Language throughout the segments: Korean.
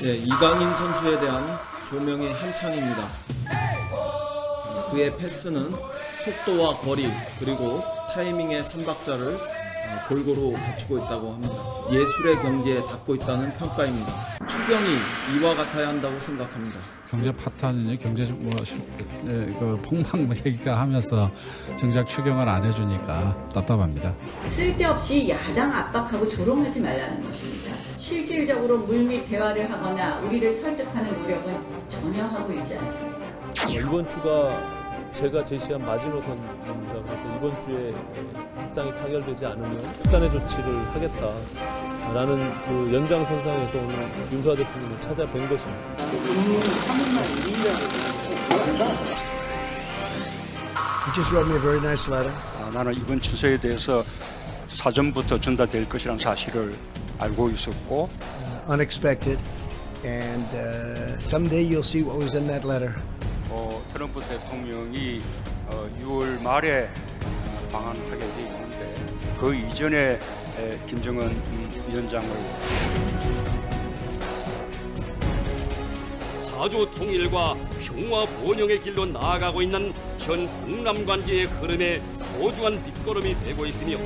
네, 이강인 선수에 대한 조명이 한창입니다. 그의 패스는 속도와 거리 그리고 타이밍의 삼박자를 골고루 갖추고 있다고 합니다. 예술의 경지에 닿고 있다는 평가입니다. 추경이 이와 같아야 한다고 생각합니다. 경제 파탄이니 경제 그 폭망 얘기가 하면서 정작 추경을 안 해주니까 답답합니다. 쓸데없이 야당 압박하고 조롱하지 말라는 것입니다. 실질적으로 물밑 대화를 하거나 우리를 설득하는 노력은 전혀 하고 있지 않습니다. 이번 주가 제가 제시한 마지노선입니다. 그래서 이번 주에 협상이 타결되지 않으면 특단의 조치를 하겠다라는 그 연장선상에서 오늘 윤석열 대통령을 찾아뵌 것입니다. You just wrote me a very nice letter. 나는 이번 친서에 대해서 사전부터 전달될 것이라는 사실을 알고 있었고 Unexpected. And someday you'll see what was in that letter. 트럼프 대통령이 6월 말에 방한하게 돼 있는데 그 이전에 김정은 위원장을 자주 통일과 평화 번영의 길로 나아가고 있는 현 북남 관계의 흐름에 소중한 밑거름이 되고 있으며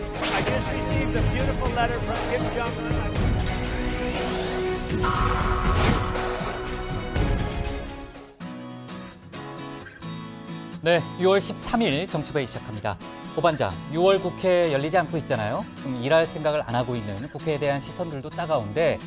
네, 6월 13일 정치부회 시작합니다. 오반장, 6월 국회 열리지 않고 있잖아요. 일할 생각을 안 하고 있는 국회에 대한 시선들도 따가운데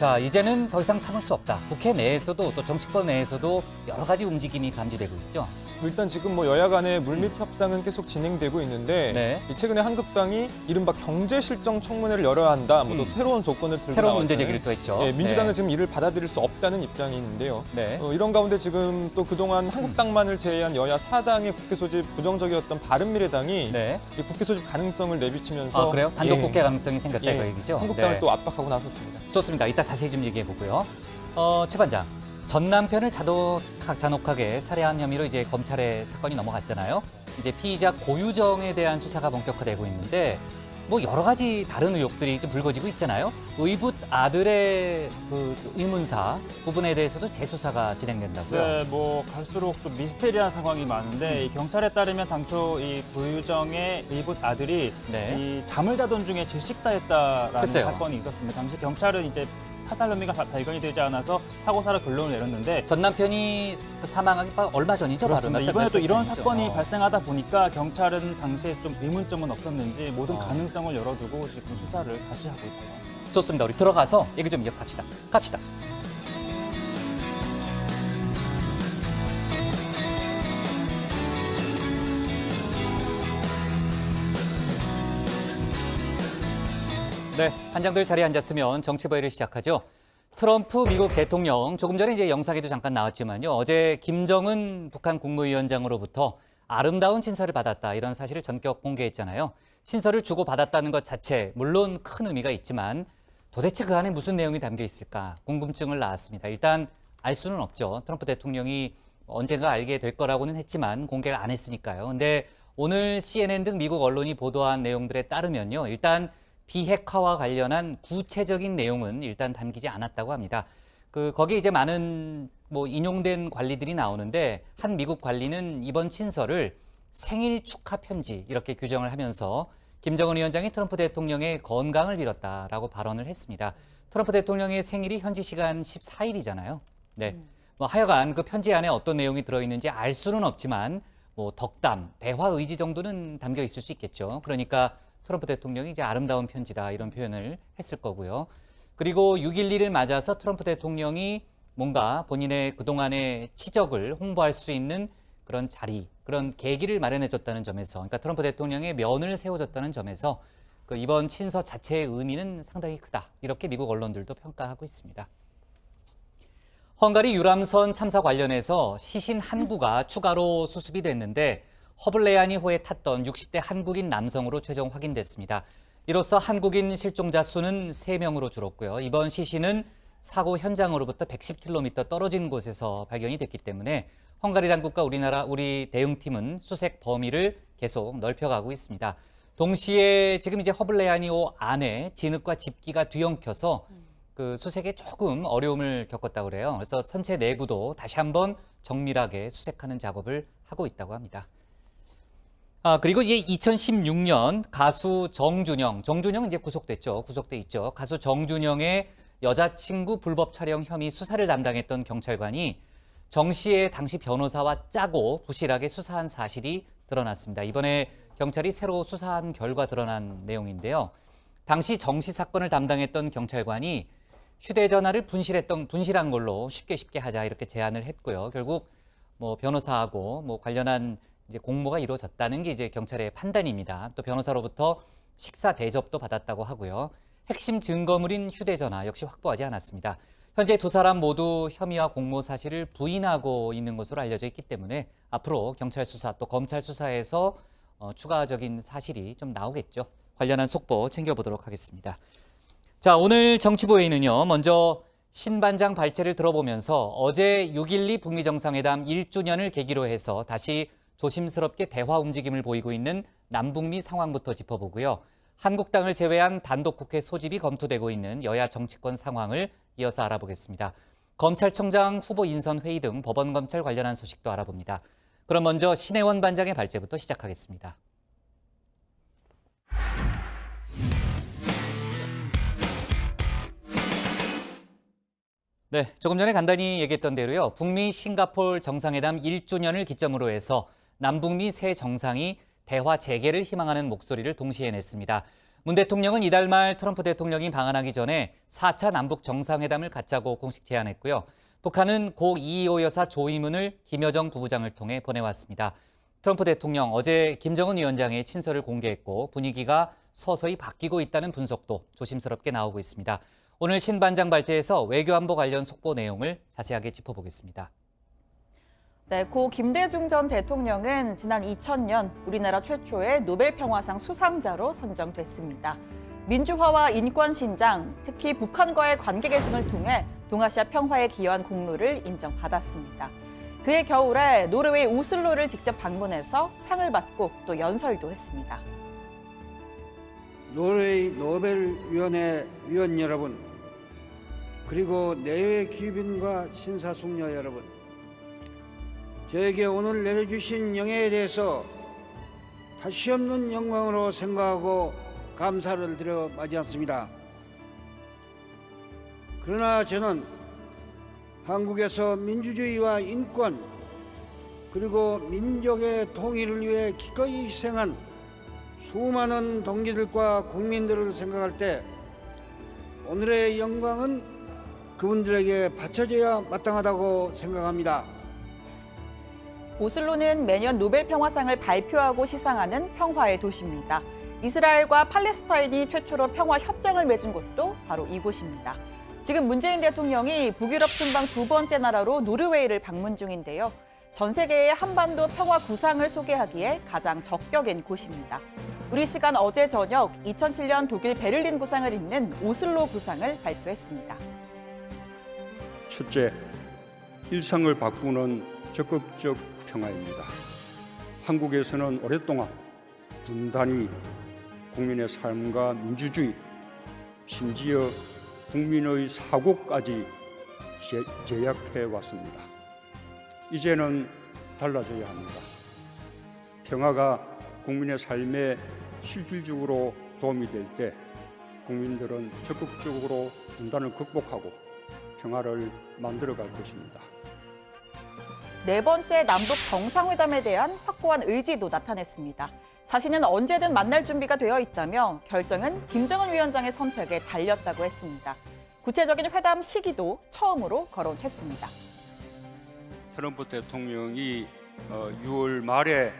자, 이제는 더 이상 참을 수 없다. 국회 내에서도 또 정치권 내에서도 여러 가지 움직임이 감지되고 있죠. 일단 지금 여야 간의 물밑 협상은 계속 진행되고 있는데 네. 최근에 한국당이 이른바 경제 실정 청문회를 열어야 한다. 또 새로운 조건을 들고 새로운 나왔잖아요. 문제 제기를 또 했죠. 네, 민주당은 네. 지금 이를 받아들일 수 없다는 입장이 있는데요. 네. 이런 가운데 지금 또 그동안 한국당만을 제외한 여야 4당의 국회 소집 부정적이었던 바른미래당이 네. 이 국회 소집 가능성을 내비치면서 그래요? 단독 예, 국회 가능성이 생겼다 예, 이거 얘기죠? 한국당을 네. 또 압박하고 나섰습니다. 좋습니다. 이따 자세히 좀 얘기해 보고요. 최 반장, 전 남편을 잔혹하게 살해한 혐의로 이제 검찰에 사건이 넘어갔잖아요. 이제 피의자 고유정에 대한 수사가 본격화되고 있는데 여러 가지 다른 의혹들이 좀 불거지고 있잖아요. 의붓 아들의 그 의문사 부분에 대해서도 재수사가 진행된다고요. 네, 갈수록 좀 미스테리한 상황이 많은데 이 경찰에 따르면 당초 이 고유정의 의붓 아들이 네. 이 잠을 자던 중에 질식사했다라는 글쎄요. 사건이 있었습니다. 당시 경찰은 이제 타살 혐의가 발견이 되지 않아서 사고사를 결론을 내렸는데 전 남편이 사망하기 얼마 전이죠? 그렇습니다. 바로 이번에 또 이런 전이죠. 사건이 발생하다 보니까 경찰은 당시에 좀 의문점은 없었는지 모든 가능성을 열어두고 지금 수사를 다시 하고 있대요. 좋습니다. 우리 들어가서 얘기 좀 이어갑시다. 갑시다. 네, 한장들 자리에 앉았으면 정치부회를 시작하죠. 트럼프 미국 대통령, 조금 전에 이제 영상에도 잠깐 나왔지만요. 어제 김정은 북한 국무위원장으로부터 아름다운 친서를 받았다. 이런 사실을 전격 공개했잖아요. 친서를 주고받았다는 것 자체, 물론 큰 의미가 있지만 도대체 그 안에 무슨 내용이 담겨 있을까 궁금증을 낳았습니다. 일단 알 수는 없죠. 트럼프 대통령이 언젠가 알게 될 거라고는 했지만 공개를 안 했으니까요. 근데 오늘 CNN 등 미국 언론이 보도한 내용들에 따르면요. 일단 비핵화와 관련한 구체적인 내용은 일단 담기지 않았다고 합니다. 거기에 이제 많은 인용된 관리들이 나오는데 한 미국 관리는 이번 친서를 생일 축하 편지 이렇게 규정을 하면서 김정은 위원장이 트럼프 대통령의 건강을 빌었다라고 발언을 했습니다. 트럼프 대통령의 생일이 현지 시간 14일이잖아요. 네. 하여간 그 편지 안에 어떤 내용이 들어있는지 알 수는 없지만 덕담, 대화 의지 정도는 담겨 있을 수 있겠죠. 그러니까 트럼프 대통령이 이제 아름다운 편지다 이런 표현을 했을 거고요. 그리고 6.12를 맞아서 트럼프 대통령이 뭔가 본인의 그동안의 치적을 홍보할 수 있는 그런 자리, 그런 계기를 마련해줬다는 점에서, 그러니까 트럼프 대통령의 면을 세워줬다는 점에서 이번 친서 자체의 의미는 상당히 크다. 이렇게 미국 언론들도 평가하고 있습니다. 헝가리 유람선 참사 관련해서 시신 한 구가 추가로 수습이 됐는데 허블레아니호에 탔던 60대 한국인 남성으로 최종 확인됐습니다. 이로써 한국인 실종자 수는 3명으로 줄었고요. 이번 시신은 사고 현장으로부터 110km 떨어진 곳에서 발견이 됐기 때문에 헝가리 당국과 우리 대응팀은 수색 범위를 계속 넓혀가고 있습니다. 동시에 지금 이제 허블레아니호 안에 진흙과 집기가 뒤엉켜서 그 수색에 조금 어려움을 겪었다고 그래요. 그래서 선체 내부도 다시 한번 정밀하게 수색하는 작업을 하고 있다고 합니다. 그리고 이제 2016년 가수 정준영은 이제 구속됐죠. 구속돼 있죠. 가수 정준영의 여자친구 불법 촬영 혐의 수사를 담당했던 경찰관이 정 씨의 당시 변호사와 짜고 부실하게 수사한 사실이 드러났습니다. 이번에 경찰이 새로 수사한 결과 드러난 내용인데요. 당시 정 씨 사건을 담당했던 경찰관이 휴대전화를 분실한 걸로 쉽게 하자 이렇게 제안을 했고요. 결국 뭐 변호사하고 뭐 관련한 이제 공모가 이루어졌다는 게 이제 경찰의 판단입니다. 또 변호사로부터 식사 대접도 받았다고 하고요. 핵심 증거물인 휴대전화 역시 확보하지 않았습니다. 현재 두 사람 모두 혐의와 공모 사실을 부인하고 있는 것으로 알려져 있기 때문에 앞으로 경찰 수사 또 검찰 수사에서 추가적인 사실이 좀 나오겠죠. 관련한 속보 챙겨보도록 하겠습니다. 자, 오늘 정치보이는요. 먼저 신반장 발제를 들어보면서 어제 6.12 북미 정상회담 1주년을 계기로 해서 다시 조심스럽게 대화 움직임을 보이고 있는 남북미 상황부터 짚어보고요. 한국당을 제외한 단독 국회 소집이 검토되고 있는 여야 정치권 상황을 이어서 알아보겠습니다. 검찰청장 후보 인선 회의 등 법원 검찰 관련한 소식도 알아봅니다. 그럼 먼저 신혜원 반장의 발제부터 시작하겠습니다. 네, 조금 전에 간단히 얘기했던 대로요. 북미 싱가포르 정상회담 1주년을 기점으로 해서 남북미 새 정상이 대화 재개를 희망하는 목소리를 동시에 냈습니다. 문 대통령은 이달 말 트럼프 대통령이 방한하기 전에 4차 남북 정상회담을 갖자고 공식 제안했고요. 북한은 고 이희호 여사 조의문을 김여정 부부장을 통해 보내왔습니다. 트럼프 대통령 어제 김정은 위원장의 친서를 공개했고 분위기가 서서히 바뀌고 있다는 분석도 조심스럽게 나오고 있습니다. 오늘 신반장 발제에서 외교안보 관련 속보 내용을 자세하게 짚어보겠습니다. 네, 고 김대중 전 대통령은 지난 2000년 우리나라 최초의 노벨 평화상 수상자로 선정됐습니다. 민주화와 인권 신장, 특히 북한과의 관계 개선을 통해 동아시아 평화에 기여한 공로를 인정받았습니다. 그해 겨울에 노르웨이 오슬로를 직접 방문해서 상을 받고 또 연설도 했습니다. 노르웨이 노벨위원회 위원 여러분, 그리고 내외 귀빈과 신사숙녀 여러분, 저에게 오늘 내려주신 영예에 대해서 다시 없는 영광으로 생각하고 감사를 드려 맞이했습니다. 그러나 저는 한국에서 민주주의와 인권 그리고 민족의 통일을 위해 기꺼이 희생한 수많은 동지들과 국민들을 생각할 때 오늘의 영광은 그분들에게 바쳐져야 마땅하다고 생각합니다. 오슬로는 매년 노벨 평화상을 발표하고 시상하는 평화의 도시입니다. 이스라엘과 팔레스타인이 최초로 평화 협정을 맺은 곳도 바로 이곳입니다. 지금 문재인 대통령이 북유럽 순방 두 번째 나라로 노르웨이를 방문 중인데요. 전 세계의 한반도 평화 구상을 소개하기에 가장 적격인 곳입니다. 우리 시간 어제 저녁 2007년 독일 베를린 구상을 잇는 오슬로 구상을 발표했습니다. 첫째, 일상을 바꾸는 적극적 평화입니다. 한국에서는 오랫동안 분단이 국민의 삶과 민주주의, 심지어 국민의 사고까지 제약해 왔습니다. 이제는 달라져야 합니다. 평화가 국민의 삶에 실질적으로 도움이 될 때 국민들은 적극적으로 분단을 극복하고 평화를 만들어갈 것입니다. 네 번째 남북 정상회담에 대한 확고한 의지도 나타냈습니다. 자신은 언제든 만날 준비가 되어 있다며 결정은 김정은 위원장의 선택에 달렸다고 했습니다. 구체적인 회담 시기도 처음으로 거론했습니다. 트럼프 대통령이 6월 말에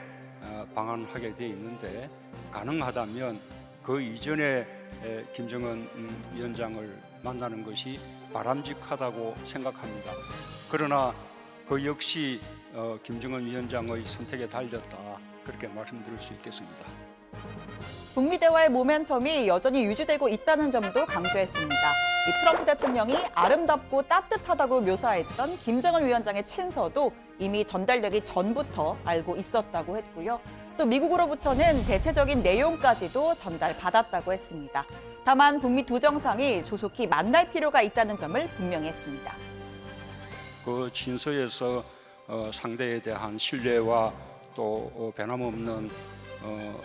방한하게 돼 있는데 가능하다면 그 이전에 김정은 위원장을 만나는 것이 바람직하다고 생각합니다. 그러나 그 역시 김정은 위원장의 선택에 달렸다, 그렇게 말씀드릴 수 있겠습니다. 북미 대화의 모멘텀이 여전히 유지되고 있다는 점도 강조했습니다. 이 트럼프 대통령이 아름답고 따뜻하다고 묘사했던 김정은 위원장의 친서도 이미 전달되기 전부터 알고 있었다고 했고요. 또 미국으로부터는 대체적인 내용까지도 전달받았다고 했습니다. 다만 북미 두 정상이 조속히 만날 필요가 있다는 점을 분명히 했습니다. 그 친서에서 상대에 대한 신뢰와 또 변함없는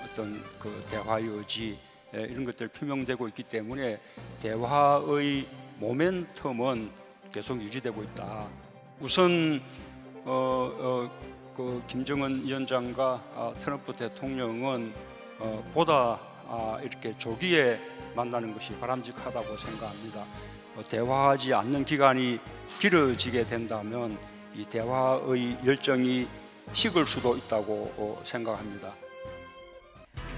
어떤 그 대화의 의지 이런 것들 표명되고 있기 때문에 대화의 모멘텀은 계속 유지되고 있다. 우선 그 김정은 위원장과 트럼프 대통령은 보다 이렇게 조기에 만나는 것이 바람직하다고 생각합니다. 대화하지 않는 기간이 길어지게 된다면 이 대화의 열정이 식을 수도 있다고 생각합니다.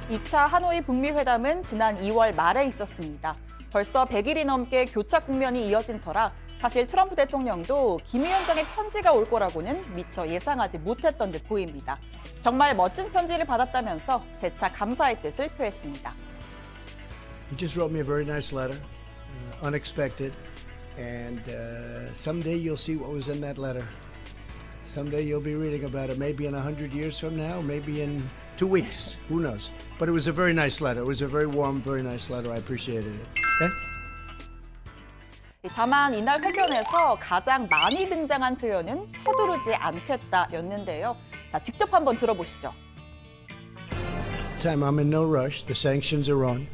2차 하노이 북미 회담은 지난 2월 말에 있었습니다. 벌써 100일이 넘게 교착 국면이 이어진 터라 사실 트럼프 대통령도 김 위원장의 편지가 올 거라고는 미처 예상하지 못했던 듯 보입니다. 정말 멋진 편지를 받았다면서 재차 감사의 뜻을 표했습니다. He just wrote me a very nice letter, unexpected, and someday you'll see what was in that letter. Someday you'll be reading about it, maybe in 100 years from now, maybe in 2 weeks, who knows. But it was a very nice letter. It was a very warm, very nice letter. I appreciated it. Okay? 다만 이날 회견에서 가장 많이 등장한 표현은 서두르지 않겠다였는데요. 자, 직접 한번 들어보시죠. Time, I'm in no rush. The sanctions are on.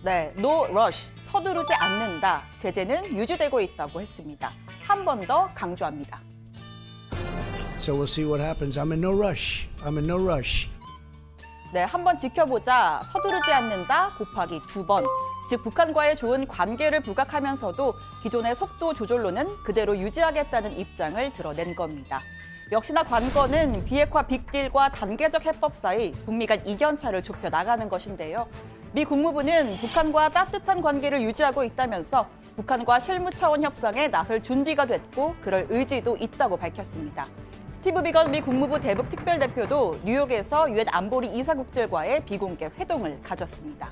네, no rush, 서두르지 않는다. 제재는 유지되고 있다고 했습니다. 한 번 더 강조합니다. So we'll see what happens. I'm in no rush. I'm in no rush. 네, 한번 지켜보자. 서두르지 않는다 곱하기 2번. 즉 북한과의 좋은 관계를 부각하면서도 기존의 속도 조절로는 그대로 유지하겠다는 입장을 드러낸 겁니다. 역시나 관건은 비핵화 빅딜과 단계적 해법 사이 북미 간 이견차를 좁혀 나가는 것인데요. 미 국무부는 북한과 따뜻한 관계를 유지하고 있다면서 북한과 실무 차원 협상에 나설 준비가 됐고 그럴 의지도 있다고 밝혔습니다. 스티브 비건 미 국무부 대북 특별대표도 뉴욕에서 유엔 안보리 이사국들과의 비공개 회동을 가졌습니다.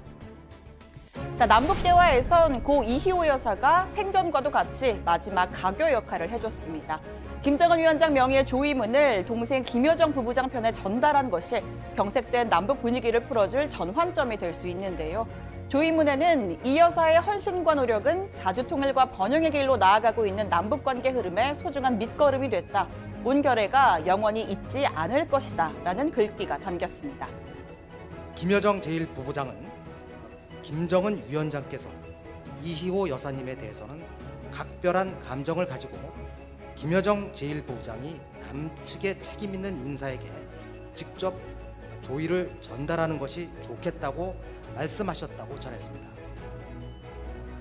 자, 남북 대화에선 고 이희호 여사가 생전과도 같이 마지막 가교 역할을 해줬습니다. 김정은 위원장 명의의 조의문을 동생 김여정 부부장 편에 전달한 것이 경색된 남북 분위기를 풀어줄 전환점이 될 수 있는데요. 조의문에는 이 여사의 헌신과 노력은 자주통일과 번영의 길로 나아가고 있는 남북관계 흐름의 소중한 밑거름이 됐다. 온 결의가 영원히 잊지 않을 것이다. 라는 글귀가 담겼습니다. 김여정 제1부부장은 김정은 위원장께서 이희호 여사님에 대해서는 각별한 감정을 가지고 김여정 제1부부장이 남측의 책임 있는 인사에게 직접 조의를 전달하는 것이 좋겠다고 말씀하셨다고 전했습니다.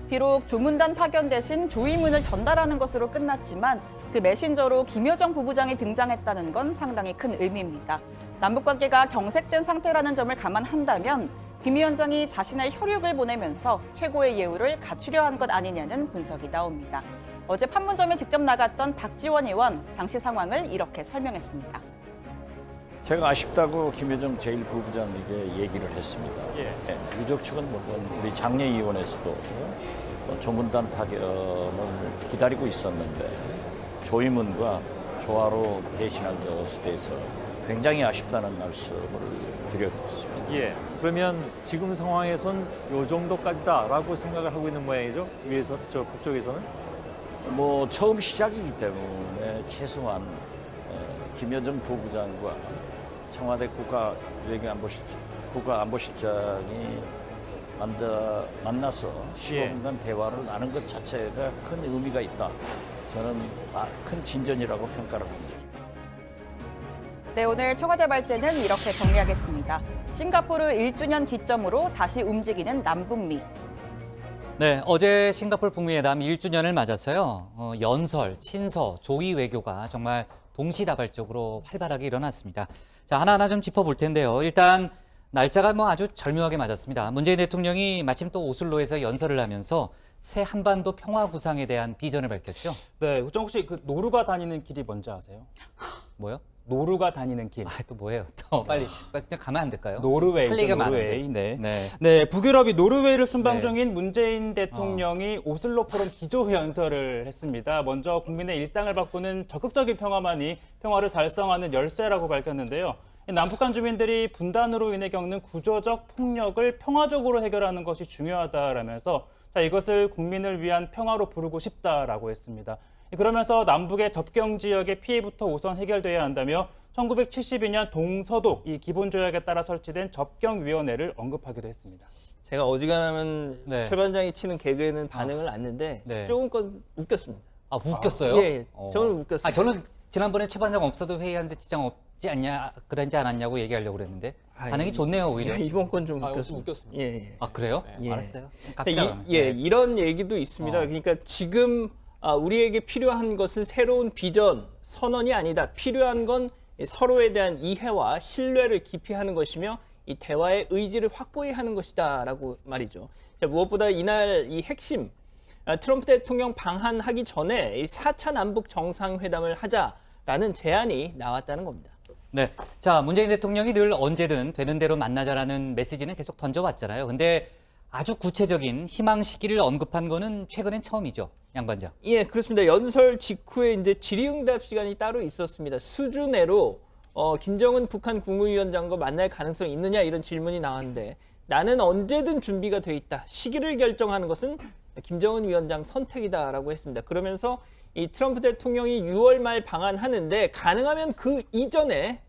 비록 조문단 파견 대신 조의문을 전달하는 것으로 끝났지만 그 메신저로 김여정 부부장이 등장했다는 건 상당히 큰 의미입니다. 남북관계가 경색된 상태라는 점을 감안한다면 김 위원장이 자신의 혈육을 보내면서 최고의 예우를 갖추려 한 것 아니냐는 분석이 나옵니다. 어제 판문점에 직접 나갔던 박지원 의원, 당시 상황을 이렇게 설명했습니다. 제가 아쉽다고 김여정 제1부부장에게 얘기를 했습니다. 유족 측은 물론 우리 장례위원회에서도 조문단 파견을 기다리고 있었는데 조의문과 조화로 대신한 것에 대해서 굉장히 아쉽다는 말씀을 드렸습니다. 그러면 지금 상황에선 요 정도까지다라고 생각을 하고 있는 모양이죠? 위에서, 저 북쪽에서는? 뭐 처음 시작이기 때문에 최소한 김여정 부부장과 청와대 국가안보실장이 만나서 15분간 대화를 나눈 것 자체가 큰 의미가 있다. 저는 큰 진전이라고 평가를 합니다. 네, 오늘 청와대 발제는 이렇게 정리하겠습니다. 싱가포르 1주년 기점으로 다시 움직이는 남북미. 네, 어제 싱가포르 북미회담 1주년을 맞아서요. 연설, 친서, 조의 외교가 정말 동시다발적으로 활발하게 일어났습니다. 자, 하나하나 좀 짚어볼 텐데요. 일단 날짜가 아주 절묘하게 맞았습니다. 문재인 대통령이 마침 또 오슬로에서 연설을 하면서 새 한반도 평화 구상에 대한 비전을 밝혔죠. 네, 우정 혹시 그 노루가 다니는 길이 뭔지 아세요? 뭐요? 노루가 다니는 길. 또 뭐예요? 또 빨리 그냥 가면 안 될까요? 노르웨이죠, 노르웨이. 네, 북유럽이 노르웨이를 순방 중인 문재인 대통령이 오슬로 포럼 기조 연설을 했습니다. 먼저 국민의 일상을 바꾸는 적극적인 평화만이 평화를 달성하는 열쇠라고 밝혔는데요. 남북한 주민들이 분단으로 인해 겪는 구조적 폭력을 평화적으로 해결하는 것이 중요하다라면서 이것을 국민을 위한 평화로 부르고 싶다라고 했습니다. 그러면서 남북의 접경 지역의 피해부터 우선 해결돼야 한다며 1972년 동서독 이 기본조약에 따라 설치된 접경위원회를 언급하기도 했습니다. 제가 어지간하면 네. 최 반장이 치는 개그에는 반응을 안 했는데 네. 조금 웃겼습니다. 아, 웃겼어요? 예, 저는 웃겼어요. 아, 저는 지난번에 최 반장 없어도 회의하는데 지장 없지 않냐, 그러지 않았냐고 얘기하려고 그랬는데 반응이 좋네요, 오히려. 이번 건 좀 아, 웃겼습니다. 웃겼습니다. 예. 아, 그래요? 예. 알았어요. 이런 얘기도 있습니다. 그러니까 지금 우리에게 필요한 것은 새로운 비전, 선언이 아니다. 필요한 건 서로에 대한 이해와 신뢰를 깊이 하는 것이며 이 대화의 의지를 확보해야 하는 것이다라고 말이죠. 자, 무엇보다 이날 이 핵심 트럼프 대통령 방한하기 전에 이 4차 남북 정상회담을 하자라는 제안이 나왔다는 겁니다. 네. 자, 문재인 대통령이 늘 언제든 되는 대로 만나자라는 메시지는 계속 던져왔잖아요. 근데 아주 구체적인 희망 시기를 언급한 거는 최근엔 처음이죠, 양 반장. 예, 그렇습니다. 연설 직후에 이제 질의응답 시간이 따로 있었습니다. 수주 내로 김정은 북한 국무위원장과 만날 가능성이 있느냐 이런 질문이 나왔는데 나는 언제든 준비가 돼 있다. 시기를 결정하는 것은 김정은 위원장 선택이다라고 했습니다. 그러면서 이 트럼프 대통령이 6월 말 방한하는데 가능하면 그 이전에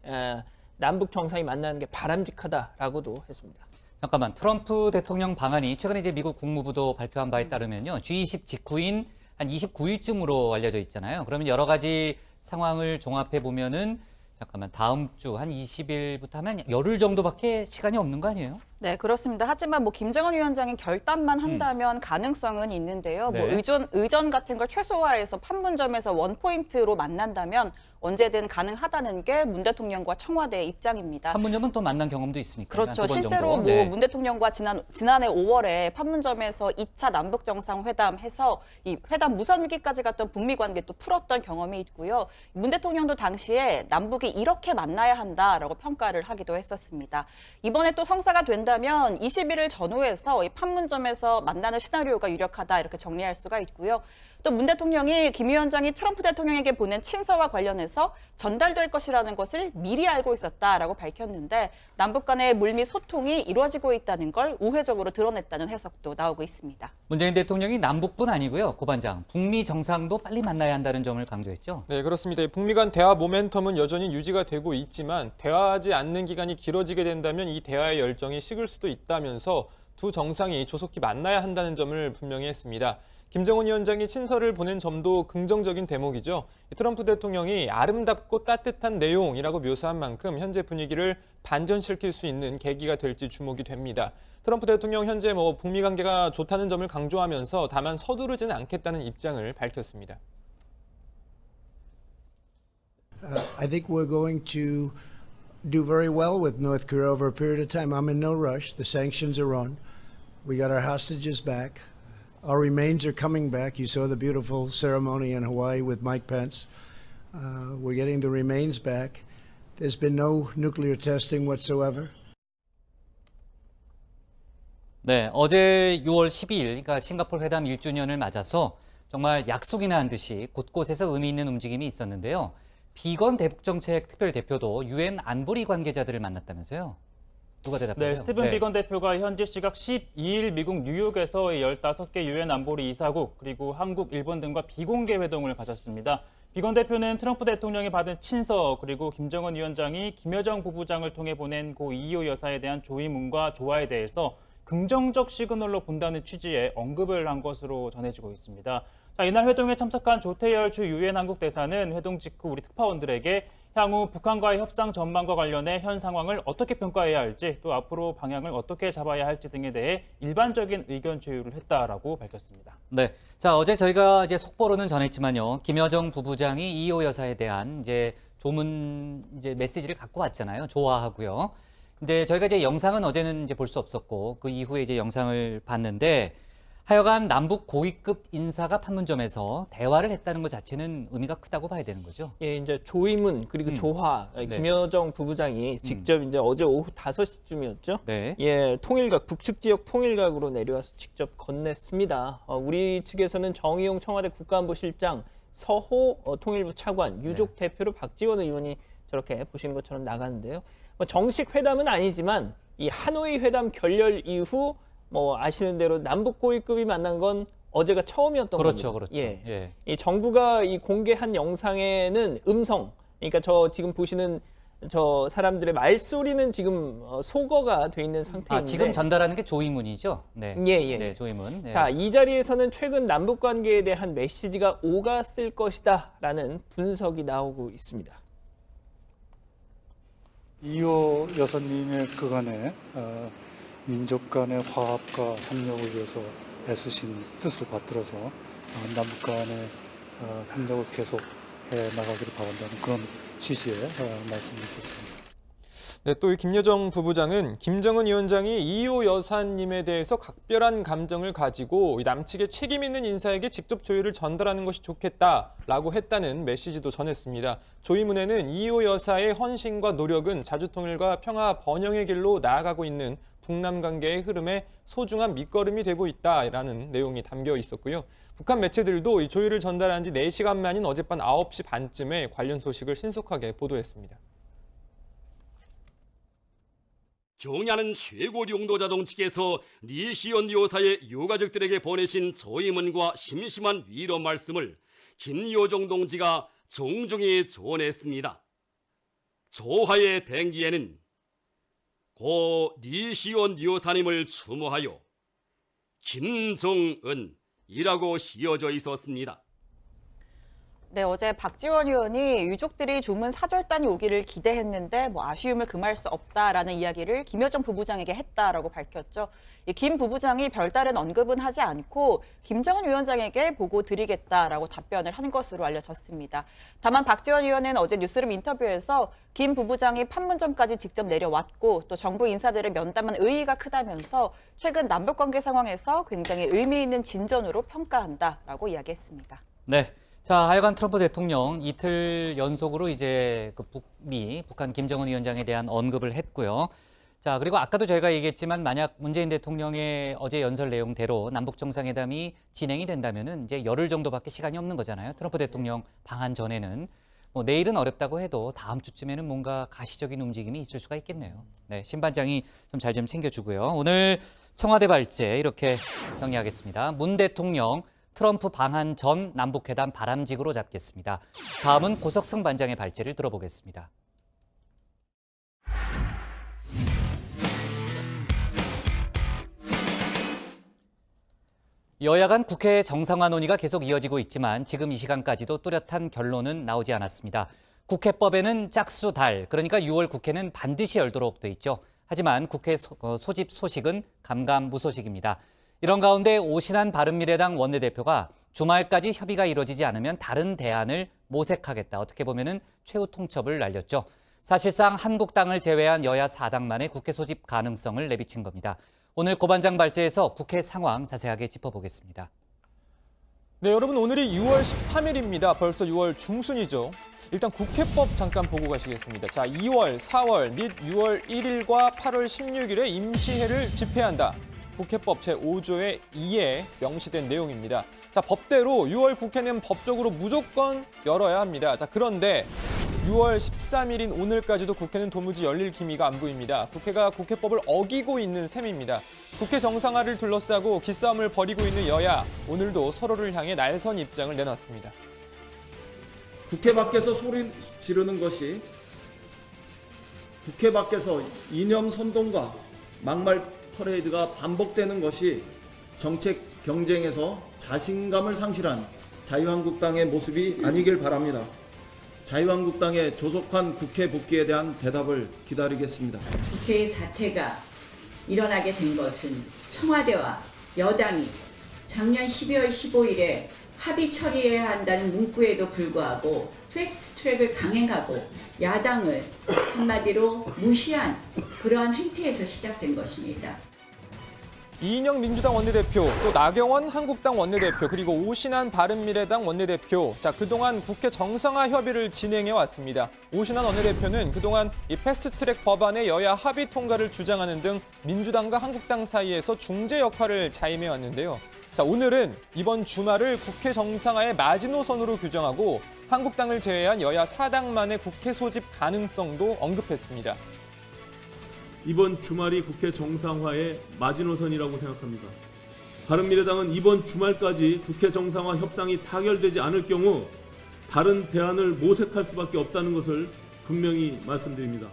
남북 정상이 만나는 게 바람직하다라고도 했습니다. 잠깐만, 트럼프 대통령 방안이 최근에 이제 미국 국무부도 발표한 바에 따르면요, G20 직후인 한 29일쯤으로 알려져 있잖아요. 그러면 여러 가지 상황을 종합해 보면은 잠깐만, 다음 주 한 20일부터 하면 열흘 정도밖에 시간이 없는 거 아니에요? 네, 그렇습니다. 하지만 뭐 김정은 위원장이 결단만 한다면 가능성은 있는데요. 네. 뭐 의전 같은 걸 최소화해서 판문점에서 원포인트로 만난다면 언제든 가능하다는 게 문 대통령과 청와대의 입장입니다. 판문점은 또 만난 경험도 있으니까. 그렇죠. 한두번 실제로 정도. 뭐 네. 문 대통령과 지난해 5월에 판문점에서 2차 남북 정상회담 해서 이 회담 무선 위기까지 갔던 북미 관계 또 풀었던 경험이 있고요. 문 대통령도 당시에 남북이 이렇게 만나야 한다라고 평가를 하기도 했었습니다. 이번에 또 성사가 된다면 21일 전후에서 이 판문점에서 만나는 시나리오가 유력하다 이렇게 정리할 수가 있고요. 또 문 대통령이 김 위원장이 트럼프 대통령에게 보낸 친서와 관련해서 전달될 것이라는 것을 미리 알고 있었다라고 밝혔는데 남북 간의 물밑 소통이 이루어지고 있다는 걸 우회적으로 드러냈다는 해석도 나오고 있습니다. 문재인 대통령이 남북뿐 아니고요, 고 반장, 북미 정상도 빨리 만나야 한다는 점을 강조했죠. 네, 그렇습니다. 북미 간 대화 모멘텀은 여전히 유지가 되고 있지만 대화하지 않는 기간이 길어지게 된다면 이 대화의 열정이 식을 수도 있다면서 두 정상이 조속히 만나야 한다는 점을 분명히 했습니다. 김정은 위원장이 친서를 보낸 점도 긍정적인 대목이죠. 트럼프 대통령이 아름답고 따뜻한 내용이라고 묘사한 만큼 현재 분위기를 반전시킬 수 있는 계기가 될지 주목이 됩니다. 트럼프 대통령 현재 북미 관계가 좋다는 점을 강조하면서 다만 서두르지는 않겠다는 입장을 밝혔습니다. I think we're going to do very well with North Korea over a period of time. I'm in no rush. The sanctions are on. We got our hostages back. Our remains are coming back. You saw the beautiful ceremony in Hawaii with Mike Pence. We're getting the remains back. There's been no nuclear testing whatsoever. 네, 어제 6월 12일, 그러니까 싱가포르 회담 1주년을 맞아서 정말 약속이나 한 듯이 곳곳에서 의미 있는 움직임이 있었는데요. 비건 대북정책 특별대표도 유엔 안보리 관계자들을 만났다면서요? 누가 대답해요? 네, 스티븐 비건 대표가 현지 시각 12일 미국 뉴욕에서 15개 유엔 안보리 이사국 그리고 한국, 일본 등과 비공개 회동을 가졌습니다. 비건 대표는 트럼프 대통령이 받은 친서 그리고 김정은 위원장이 김여정 부부장을 통해 보낸 고 이희호 여사에 대한 조의문과 조화에 대해서 긍정적 시그널로 본다는 취지의 언급을 한 것으로 전해지고 있습니다. 자, 이날 회동에 참석한 조태열 주 유엔 한국 대사는 회동 직후 우리 특파원들에게 향후 북한과의 협상 전망과 관련해 현 상황을 어떻게 평가해야 할지 또 앞으로 방향을 어떻게 잡아야 할지 등에 대해 일반적인 의견 조율을 했다라고 밝혔습니다. 네, 자 어제 저희가 이제 속보로는 전했지만요, 김여정 부부장이 이희호 여사에 대한 이제 조문 이제 메시지를 갖고 왔잖아요, 좋아하고요. 근데 저희가 이제 영상은 어제는 이제 볼 수 없었고 그 이후에 이제 영상을 봤는데. 하여간 남북 고위급 인사가 판문점에서 대화를 했다는 것 자체는 의미가 크다고 봐야 되는 거죠. 예, 이제 조의문 그리고 조화 네. 김여정 부부장이 직접 이제 어제 오후 5시쯤이었죠. 네. 예, 통일각 북측 지역 통일각으로 내려와서 직접 건넸습니다. 우리 측에서는 정의용 청와대 국가안보실장, 서호 통일부 차관, 유족 대표로 박지원 의원이 저렇게 보시는 것처럼 나가는데요. 뭐 정식 회담은 아니지만 이 하노이 회담 결렬 이후 뭐 아시는 대로 남북 고위급이 만난 건 어제가 처음이었던 그렇죠, 겁니다. 그렇죠. 예. 예. 이 정부가 이 공개한 영상에는 음성, 그러니까 저 지금 보시는 저 사람들의 말소리는 지금 소거가 돼 있는 상태인데. 지금 전달하는 게 조이문이죠? 네. 예. 네, 조이문. 예. 자, 이 자리에서는 최근 남북 관계에 대한 메시지가 오갔을 것이다라는 분석이 나오고 있습니다. 이호 여사님의 그간의 민족 간의 화합과 협력을 위해서 애쓰신 뜻을 받들어서 남북 간의 협력을 계속해 나가기를 바란다는 그런 취지의 말씀이 있었습니다. 네, 또 이 김여정 부부장은 김정은 위원장이 이호 여사님에 대해서 각별한 감정을 가지고 남측의 책임 있는 인사에게 직접 조의를 전달하는 것이 좋겠다라고 했다는 메시지도 전했습니다. 조의문에는 이호 여사의 헌신과 노력은 자주통일과 평화 번영의 길로 나아가고 있는 북남 관계의 흐름에 소중한 밑거름이 되고 있다라는 내용이 담겨 있었고요. 북한 매체들도 이 조의를 전달한 지 4시간 만인 어젯밤 9시 반쯤에 관련 소식을 신속하게 보도했습니다. 경야는 최고 용도자동 측에서 니시온 여사의 유가족들에게 보내신 조의문과 심심한 위로 말씀을 김여정 동지가 정중히 전했습니다. 조화의 den기에는 고 니시온 여사님을 추모하여 김정은이라고 씌어져 있었습니다. 네, 어제 박지원 의원이 유족들이 조문 사절단이 오기를 기대했는데 아쉬움을 금할 수 없다라는 이야기를 김여정 부부장에게 했다라고 밝혔죠. 김 부부장이 별다른 언급은 하지 않고 김정은 위원장에게 보고 드리겠다라고 답변을 한 것으로 알려졌습니다. 다만 박지원 의원은 어제 뉴스룸 인터뷰에서 김 부부장이 판문점까지 직접 내려왔고 또 정부 인사들을 면담한 의의가 크다면서 최근 남북관계 상황에서 굉장히 의미 있는 진전으로 평가한다라고 이야기했습니다. 네. 자, 하여간 트럼프 대통령 이틀 연속으로 이제 그 북한 김정은 위원장에 대한 언급을 했고요. 자, 그리고 아까도 저희가 얘기했지만 만약 문재인 대통령의 어제 연설 내용대로 남북 정상회담이 진행이 된다면은 이제 열흘 정도밖에 시간이 없는 거잖아요. 트럼프 대통령 방한 전에는 내일은 어렵다고 해도 다음 주쯤에는 뭔가 가시적인 움직임이 있을 수가 있겠네요. 네, 신반장이 좀 잘 좀 챙겨주고요. 오늘 청와대 발제 이렇게 정리하겠습니다. 문 대통령 트럼프 방한 전 남북회담 바람직으로 잡겠습니다. 다음은 고석승 반장의 발제를 들어보겠습니다. 여야 간 국회 정상화 논의가 계속 이어지고 있지만 지금 이 시간까지도 뚜렷한 결론은 나오지 않았습니다. 국회법에는 짝수달, 그러니까 6월 국회는 반드시 열도록 돼 있죠. 하지만 국회 소집 소식은 감감무소식입니다. 이런 가운데 오신환 바른미래당 원내대표가 주말까지 협의가 이루어지지 않으면 다른 대안을 모색하겠다. 어떻게 보면은 최후 통첩을 날렸죠. 사실상 한국당을 제외한 여야 4당만의 국회 소집 가능성을 내비친 겁니다. 오늘 고 반장 발제에서 국회 상황 자세하게 짚어보겠습니다. 네, 여러분 오늘이 6월 13일입니다. 벌써 6월 중순이죠. 일단 국회법 잠깐 보고 가시겠습니다. 자, 2월, 4월 및 6월 1일과 8월 16일에 임시회를 집회한다. 국회법 제5조의 2에 명시된 내용입니다. 자, 법대로 6월 국회는 법적으로 무조건 열어야 합니다. 자, 그런데 6월 13일인 오늘까지도 국회는 도무지 열릴 기미가 안 보입니다. 국회가 국회법을 어기고 있는 셈입니다. 국회 정상화를 둘러싸고 기싸움을 벌이고 있는 여야, 오늘도 서로를 향해 날선 입장을 내놨습니다. 국회 밖에서 소리 지르는 것이 국회 밖에서 이념 선동과 막말 퍼레이드가 반복되는 것이 정책 경쟁에서 자신감을 상실한 자유한국당의 모습이 아니길 바랍니다. 자유한국당의 조속한 국회 복귀에 대한 대답을 기다리겠습니다. 국회의 사태가 일어나게 된 것은 청와대와 여당이 작년 12월 15일에 합의 처리해야 한다는 문구에도 불구하고 패스트트랙을 강행하고 야당을 한마디로 무시한 그러한 행태에서 시작된 것입니다. 이인영 민주당 원내대표, 또 나경원 한국당 원내대표, 그리고 오신환 바른미래당 원내대표. 자, 그동안 국회 정상화 협의를 진행해 왔습니다. 오신환 원내대표는 그동안 이 패스트트랙 법안의 여야 합의 통과를 주장하는 등 민주당과 한국당 사이에서 중재 역할을 자임해 왔는데요. 자, 오늘은 이번 주말을 국회 정상화의 마지노선으로 규정하고 한국당을 제외한 여야 4당만의 국회 소집 가능성도 언급했습니다. 이번 주말이 국회 정상화의 마지노선이라고 생각합니다. 바른미래당은 이번 주말까지 국회 정상화 협상이 타결되지 않을 경우 다른 대안을 모색할 수밖에 없다는 것을 분명히 말씀드립니다.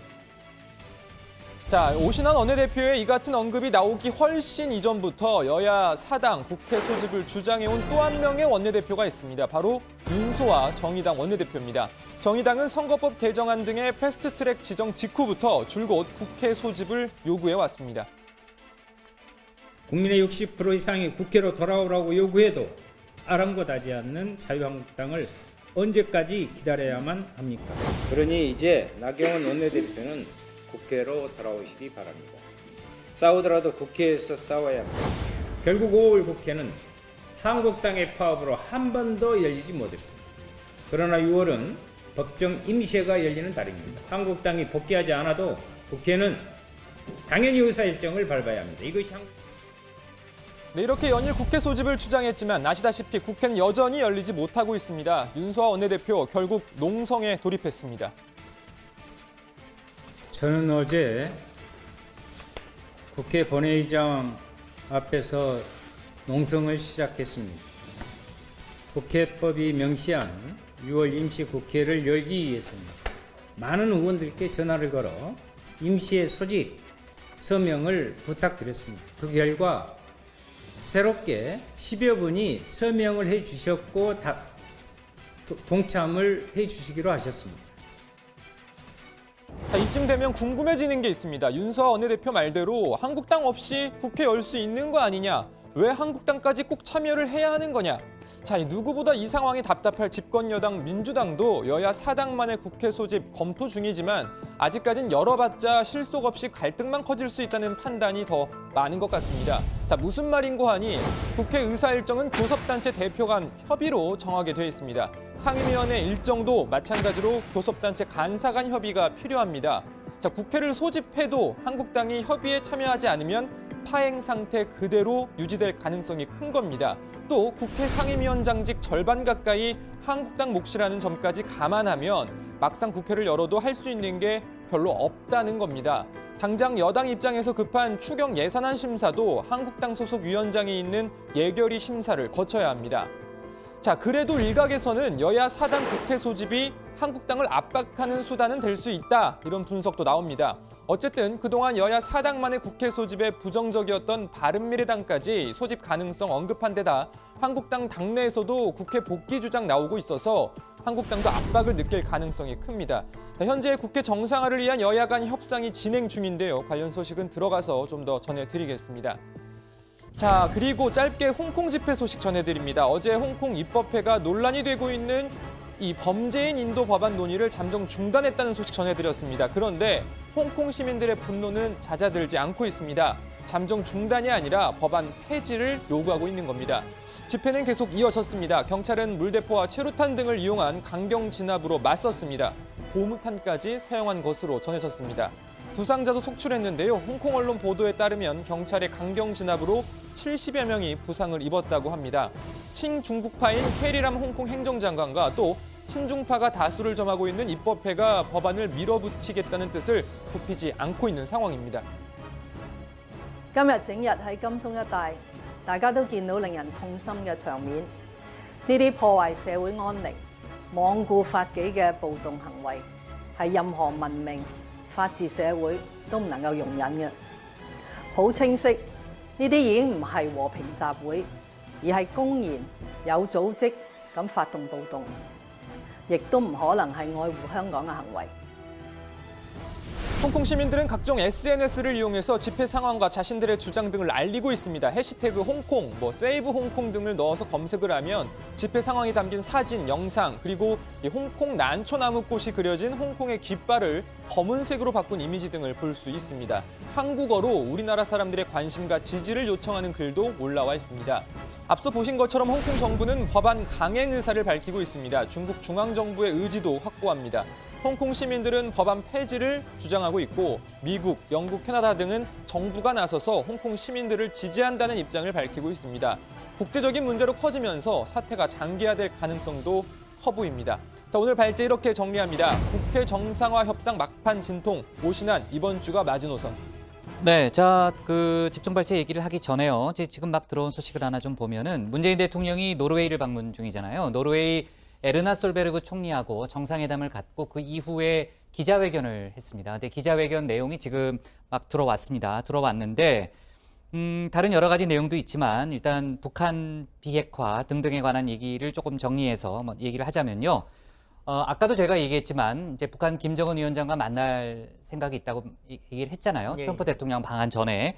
자, 오신환 원내대표의 이 같은 언급이 나오기 훨씬 이전부터 여야 4당 국회 소집을 주장해온 또 한 명의 원내대표가 있습니다. 바로 윤소아 정의당 원내대표입니다. 정의당은 선거법 개정안 등의 패스트트랙 지정 직후부터 줄곧 국회 소집을 요구해왔습니다. 국민의 60% 이상이 국회로 돌아오라고 요구해도 아랑곳하지 않는 자유한국당을 언제까지 기다려야만 합니까? 그러니 이제 나경원 원내대표는 국회로 돌아오시기 바랍니다. 싸우더라도 국회에서 싸워야 합니다. 결국 5월 국회는 한국당의 파업으로 한 번도 열리지 못했습니다. 그러나 6월은 법정 임시회가 열리는 달입니다. 한국당이 복귀하지 않아도 국회는 당연히 의사일정을 밟아야 합니다. 이것이 네, 이렇게 연일 국회 소집을 주장했지만 아시다시피 국회는 여전히 열리지 못하고 있습니다. 윤소아 원내대표 결국 농성에 돌입했습니다. 저는 어제 국회 본회의장 앞에서 농성을 시작했습니다. 국회법이 명시한 6월 임시국회를 열기 위해서입니다. 많은 의원들께 전화를 걸어 임시회 소집 서명을 부탁드렸습니다. 그 결과 새롭게 10여 분이 서명을 해주셨고 동참을 해주시기로 하셨습니다. 자, 이쯤 되면 궁금해지는 게 있습니다. 윤소아 원내대표 말대로 한국당 없이 국회 열 수 있는 거 아니냐? 왜 한국당까지 꼭 참여를 해야 하는 거냐? 자, 누구보다 이 상황이 답답할 집권여당 민주당도 여야 4당만의 국회 소집 검토 중이지만 아직까진 열어봤자 실속 없이 갈등만 커질 수 있다는 판단이 더 많은 것 같습니다. 자, 무슨 말인고 하니 국회 의사 일정은 교섭단체 대표 간 협의로 정하게 돼 있습니다. 상임위원회 일정도 마찬가지로 교섭단체 간사 간 협의가 필요합니다. 자, 국회를 소집해도 한국당이 협의에 참여하지 않으면 파행 상태 그대로 유지될 가능성이 큰 겁니다. 또 국회 상임위원장직 절반 가까이 한국당 몫이라는 점까지 감안하면 막상 국회를 열어도 할 수 있는 게 별로 없다는 겁니다. 당장 여당 입장에서 급한 추경 예산안 심사도 한국당 소속 위원장이 있는 예결위 심사를 거쳐야 합니다. 자, 그래도 일각에서는 여야 4당 국회 소집이 한국당을 압박하는 수단은 될 수 있다, 이런 분석도 나옵니다. 어쨌든 그동안 여야 4당만의 국회 소집에 부정적이었던 바른미래당까지 소집 가능성 언급한 데다 한국당 당내에서도 국회 복귀 주장 나오고 있어서 한국당도 압박을 느낄 가능성이 큽니다. 자, 현재 국회 정상화를 위한 여야 간 협상이 진행 중인데요. 관련 소식은 들어가서 좀 더 전해드리겠습니다. 자, 그리고 짧게 홍콩 집회 소식 전해드립니다. 어제 홍콩 입법회가 논란이 되고 있는 이 범죄인 인도 법안 논의를 잠정 중단했다는 소식 전해드렸습니다. 그런데 홍콩 시민들의 분노는 잦아들지 않고 있습니다. 잠정 중단이 아니라 법안 폐지를 요구하고 있는 겁니다. 집회는 계속 이어졌습니다. 경찰은 물대포와 최루탄 등을 이용한 강경 진압으로 맞섰습니다. 고무탄까지 사용한 것으로 전해졌습니다. 부상자도 속출했는데요. 홍콩 언론 보도에 따르면 경찰의 강경 진압으로 70여 명이 부상을 입었다고 합니다. 친중국파인 캐리람 홍콩 행정장관과 또 친중파가 다수를 점하고 있는 입법회가 법안을 밀어붙이겠다는 뜻을 굽히지 않고 있는 상황입니다. 今日整日喺金鐘一帶，大家都見到令人痛心嘅場面。呢啲破壞社會安寧、罔顧法紀嘅暴動行為，係任何文明法治社會都唔能夠容忍嘅。好清晰，呢啲已經唔係和平集會，而係公然有組織咁發動暴動，亦都唔可能係愛護香港嘅行為。 홍콩 시민들은 각종 SNS를 이용해서 집회 상황과 자신들의 주장 등을 알리고 있습니다. 해시태그 홍콩, 세이브 홍콩 등을 넣어서 검색을 하면 집회 상황이 담긴 사진, 영상, 그리고 이 홍콩 난초나무꽃이 그려진 홍콩의 깃발을 검은색으로 바꾼 이미지 등을 볼 수 있습니다. 한국어로 우리나라 사람들의 관심과 지지를 요청하는 글도 올라와 있습니다. 앞서 보신 것처럼 홍콩 정부는 법안 강행 의사를 밝히고 있습니다. 중국 중앙정부의 의지도 확고합니다. 홍콩 시민들은 법안 폐지를 주장하고 있고 미국, 영국, 캐나다 등은 정부가 나서서 홍콩 시민들을 지지한다는 입장을 밝히고 있습니다. 국제적인 문제로 커지면서 사태가 장기화될 가능성도 커 보입니다. 자, 오늘 발제 이렇게 정리합니다. 국회 정상화 협상 막판 진통, 오신환 이번 주가 마지노선. 네, 자, 그 집중 발제 얘기를 하기 전에요. 지금 막 들어온 소식을 하나 좀 보면은 문재인 대통령이 노르웨이를 방문 중이잖아요. 노르웨이 에르나 솔베르그 총리하고 정상회담을 갖고 그 이후에 기자회견을 했습니다. 근데 기자회견 내용이 지금 막 들어왔는데 다른 여러 가지 내용도 있지만 일단 북한 비핵화 등등에 관한 얘기를 조금 정리해서 얘기를 하자면요. 아까도 제가 얘기했지만 이제 북한 김정은 위원장과 만날 생각이 있다고 얘기를 했잖아요. 예. 트럼프 대통령 방한 전에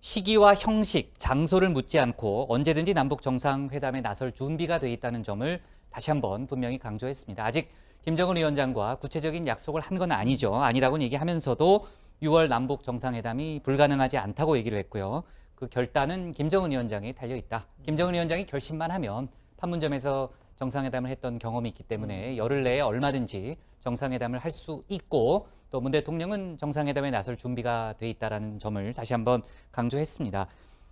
시기와 형식, 장소를 묻지 않고 언제든지 남북 정상회담에 나설 준비가 돼 있다는 점을 다시 한번 분명히 강조했습니다. 아직 김정은 위원장과 구체적인 약속을 한 건 아니죠. 아니라고는 얘기하면서도 6월 남북 정상회담이 불가능하지 않다고 얘기를 했고요. 그 결단은 김정은 위원장에 달려 있다. 김정은 위원장이 결심만 하면 판문점에서 정상회담을 했던 경험이 있기 때문에 열흘 내에 얼마든지 정상회담을 할 수 있고 또 문 대통령은 정상회담에 나설 준비가 돼 있다는 점을 다시 한번 강조했습니다.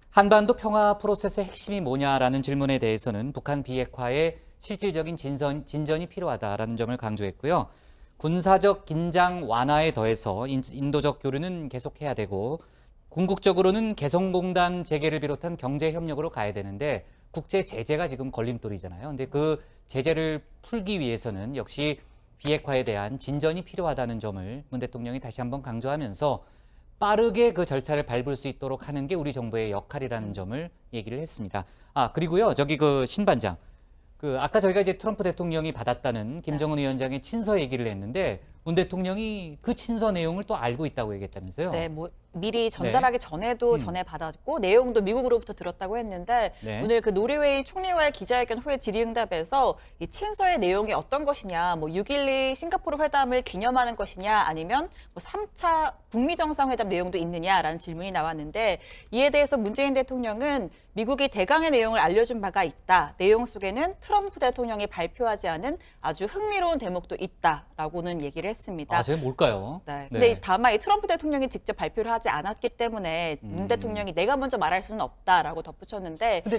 한반도 평화 프로세스의 핵심이 뭐냐라는 질문에 대해서는 북한 비핵화에 실질적인 진전이 필요하다라는 점을 강조했고요. 군사적 긴장 완화에 더해서 인도적 교류는 계속해야 되고 궁극적으로는 개성공단 재개를 비롯한 경제 협력으로 가야 되는데 국제 제재가 지금 걸림돌이잖아요. 근데 그 제재를 풀기 위해서는 역시 비핵화에 대한 진전이 필요하다는 점을 문 대통령이 다시 한번 강조하면서 빠르게 그 절차를 밟을 수 있도록 하는 게 우리 정부의 역할이라는 점을 얘기를 했습니다. 그리고요. 저기 그 신반장. 아까 저희가 이제 트럼프 대통령이 받았다는 김정은 위원장의 친서 얘기를 했는데 문 대통령이 그 친서 내용을 또 알고 있다고 얘기했다면서요? 네, 미리 전달하기 전에도 전해받았고 내용도 미국으로부터 들었다고 했는데 네. 오늘 그 노르웨이 총리와의 기자회견 후에 질의응답에서 이 친서의 내용이 어떤 것이냐, 6.12 싱가포르 회담을 기념하는 것이냐, 아니면 3차 북미 정상회담 내용도 있느냐라는 질문이 나왔는데 이에 대해서 문재인 대통령은 미국이 대강의 내용을 알려준 바가 있다. 내용 속에는 트럼프 대통령이 발표하지 않은 아주 흥미로운 대목도 있다라고는 얘기를 했습니다. 저게 뭘까요? 네. 근데 다만 이 트럼프 대통령이 직접 발표를 하지 않았기 때문에 문 대통령이 내가 먼저 말할 수는 없다라고 덧붙였는데 근데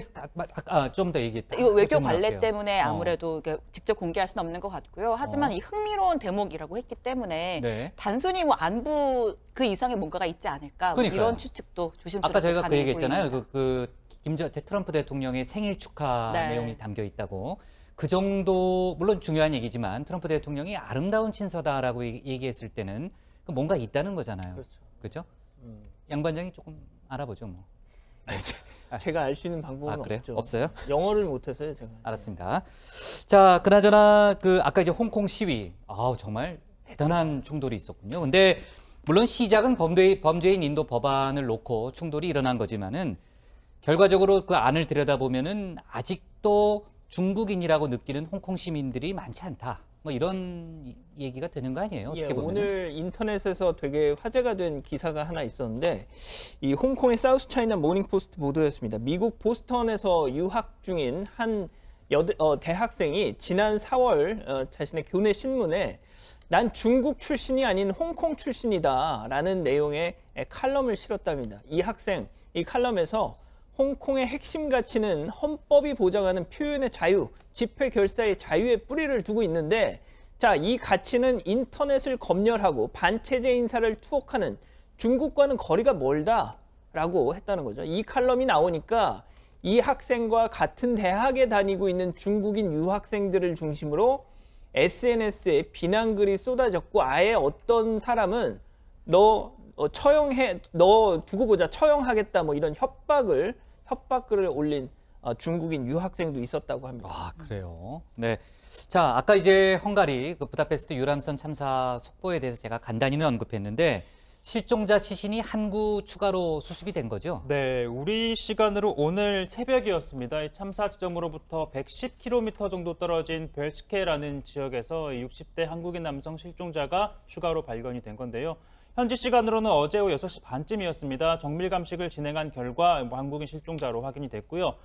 좀 더 얘기했다. 이거 외교 관례 때문에 아무래도 직접 공개할 수는 없는 것 같고요. 하지만 이 흥미로운 대목이라고 했기 때문에 단순히 안부 그 이상의 뭔가가 있지 않을까 이런 추측도 조심스럽게 아까 저희가 그 얘기했잖아요. 트럼프 대통령의 생일 축하 네. 내용이 담겨 있다고. 그 정도 물론 중요한 얘기지만 트럼프 대통령이 아름다운 친서다라고 얘기했을 때는 뭔가 있다는 거잖아요. 그렇죠? 양 반장이 조금 알아보죠, 뭐. 제가 알 수 있는 방법은 그래요? 없죠. 없어요? 영어를 못해서요, 제가. 알았습니다. 자, 그나저나 아까 이제 홍콩 시위, 정말 대단한 충돌이 있었군요. 근데 물론 시작은 범죄인 인도 법안을 놓고 충돌이 일어난 거지만은 결과적으로 그 안을 들여다보면은 아직도 중국인이라고 느끼는 홍콩 시민들이 많지 않다. 이런 얘기가 되는 거 아니에요? 어떻게 보면. 오늘 인터넷에서 되게 화제가 된 기사가 하나 있었는데 이 홍콩의 사우스 차이나 모닝 포스트 보도였습니다. 미국 보스턴에서 유학 중인 한 대학생이 지난 4월 자신의 교내 신문에 난 중국 출신이 아닌 홍콩 출신이다라는 내용의 칼럼을 실었답니다. 이 학생, 이 칼럼에서 홍콩의 핵심 가치는 헌법이 보장하는 표현의 자유, 집회 결사의 자유의 뿌리를 두고 있는데 자, 이 가치는 인터넷을 검열하고 반체제 인사를 투옥하는 중국과는 거리가 멀다라고 했다는 거죠. 이 칼럼이 나오니까 이 학생과 같은 대학에 다니고 있는 중국인 유학생들을 중심으로 SNS에 비난글이 쏟아졌고 아예 어떤 사람은 너 두고 보자, 처형하겠다 이런 협박글을 올린 중국인 유학생도 있었다고 합니다. 그래요? 네. 자, 아까 이제 헝가리 부다페스트 유람선 참사 속보에 대해서 제가 간단히는 언급했는데 실종자 시신이 한 구 추가로 수습이 된 거죠? 네, 우리 시간으로 오늘 새벽이었습니다. 이 참사 지점으로부터 110km 정도 떨어진 벨스케라는 지역에서 60대 한국인 남성 실종자가 추가로 발견이 된 건데요. 현지 시간으로는 어제 오후 6시 반쯤이었습니다. 정밀 감식을 진행한 결과 한국인 실종자로 확인이 됐고요.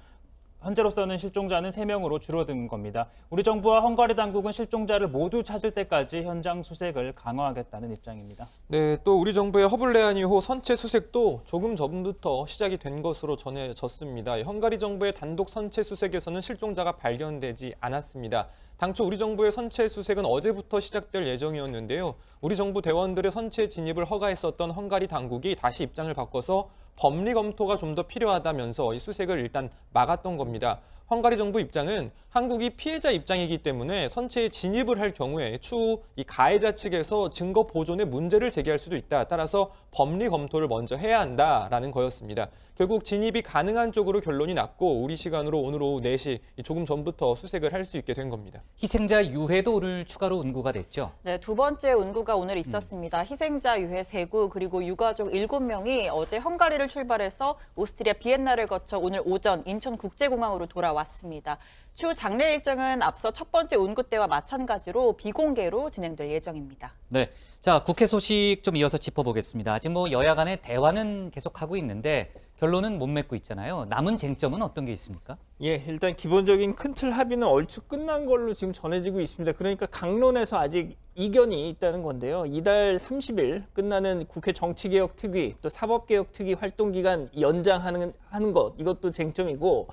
현재로서는 실종자는 3명으로 줄어든 겁니다. 우리 정부와 헝가리 당국은 실종자를 모두 찾을 때까지 현장 수색을 강화하겠다는 입장입니다. 네, 또 우리 정부의 허블레아니호 선체 수색도 조금 전부터 시작이 된 것으로 전해졌습니다. 헝가리 정부의 단독 선체 수색에서는 실종자가 발견되지 않았습니다. 당초 우리 정부의 선체 수색은 어제부터 시작될 예정이었는데요. 우리 정부 대원들의 선체 진입을 허가했었던 헝가리 당국이 다시 입장을 바꿔서 법리 검토가 좀 더 필요하다면서 이 수색을 일단 막았던 겁니다. 헝가리 정부 입장은 한국이 피해자 입장이기 때문에 선체에 진입을 할 경우에 추후 이 가해자 측에서 증거 보존에 문제를 제기할 수도 있다. 따라서 법리 검토를 먼저 해야 한다라는 거였습니다. 결국 진입이 가능한 쪽으로 결론이 났고 우리 시간으로 오늘 오후 4시 조금 전부터 수색을 할 수 있게 된 겁니다. 희생자 유해도 오늘 추가로 운구가 됐죠? 네, 두 번째 운구가 오늘 있었습니다. 희생자 유해 3구 그리고 유가족 7명이 어제 헝가리를 출발해서 오스트리아 비엔나를 거쳐 오늘 오전 인천국제공항으로 돌아왔습니다. 추후 장례 일정은 앞서 첫 번째 운구 때와 마찬가지로 비공개로 진행될 예정입니다. 네, 자 국회 소식 좀 이어서 짚어보겠습니다. 아직 뭐 여야 간의 대화는 계속하고 있는데 결론은 못 맺고 있잖아요. 남은 쟁점은 어떤 게 있습니까? 예, 일단 기본적인 큰 틀 합의는 얼추 끝난 걸로 지금 전해지고 있습니다. 그러니까 강론에서 아직 이견이 있다는 건데요. 이달 30일 끝나는 국회 정치개혁특위 또 사법개혁특위 활동기간 연장하는 것 이것도 쟁점이고,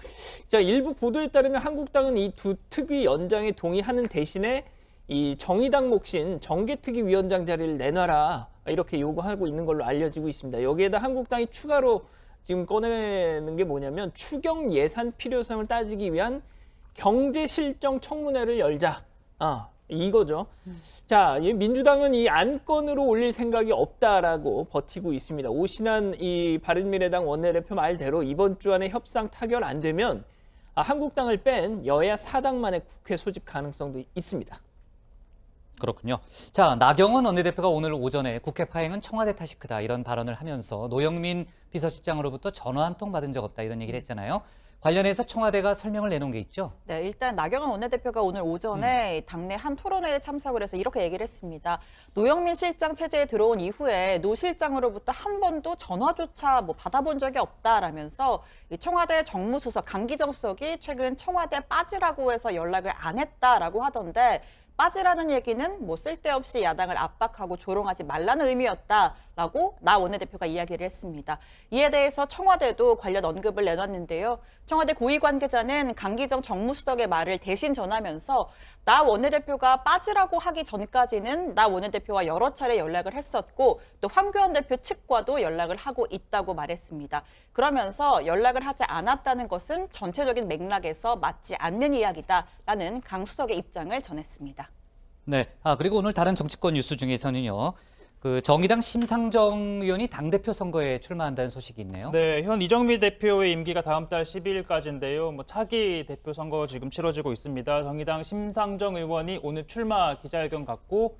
자 일부 보도에 따르면 한국당은 이 두 특위 연장에 동의하는 대신에 이 정의당 몫인 정개특위 위원장 자리를 내놔라 이렇게 요구하고 있는 걸로 알려지고 있습니다. 여기에다 한국당이 추가로 지금 꺼내는 게 뭐냐면 추경 예산 필요성을 따지기 위한 경제실정 청문회를 열자. 이거죠. 자, 민주당은 이 안건으로 올릴 생각이 없다라고 버티고 있습니다. 오신환 이 바른미래당 원내대표 말대로 이번 주 안에 협상 타결 안 되면 한국당을 뺀 여야 4당만의 국회 소집 가능성도 있습니다. 그렇군요. 자, 나경원 원내대표가 오늘 오전에 국회 파행은 청와대 탓이 크다 이런 발언을 하면서 노영민 비서실장으로부터 전화 한 통 받은 적 없다 이런 얘기를 했잖아요. 관련해서 청와대가 설명을 내놓은 게 있죠? 네, 일단 나경원 원내대표가 오늘 오전에 당내 한 토론회에 참석을 해서 이렇게 얘기를 했습니다. 노영민 실장 체제에 들어온 이후에 노 실장으로부터 한 번도 전화조차 받아본 적이 없다라면서 청와대 정무수석 강기정 수석이 최근 청와대 빠지라고 해서 연락을 안 했다라고 하던데, 빠지라는 얘기는 쓸데없이 야당을 압박하고 조롱하지 말라는 의미였다라고 나 원내대표가 이야기를 했습니다. 이에 대해서 청와대도 관련 언급을 내놨는데요. 청와대 고위 관계자는 강기정 정무수석의 말을 대신 전하면서 나 원내대표가 빠지라고 하기 전까지는 나 원내대표와 여러 차례 연락을 했었고 또 황교안 대표 측과도 연락을 하고 있다고 말했습니다. 그러면서 연락을 하지 않았다는 것은 전체적인 맥락에서 맞지 않는 이야기다라는 강 수석의 입장을 전했습니다. 네. 그리고 오늘 다른 정치권 뉴스 중에서는요. 그 정의당 심상정 의원이 당대표 선거에 출마한다는 소식이 있네요. 네, 현 이정미 대표의 임기가 다음 달 12일까지인데요. 차기 대표 선거 지금 치러지고 있습니다. 정의당 심상정 의원이 오늘 출마 기자회견 갖고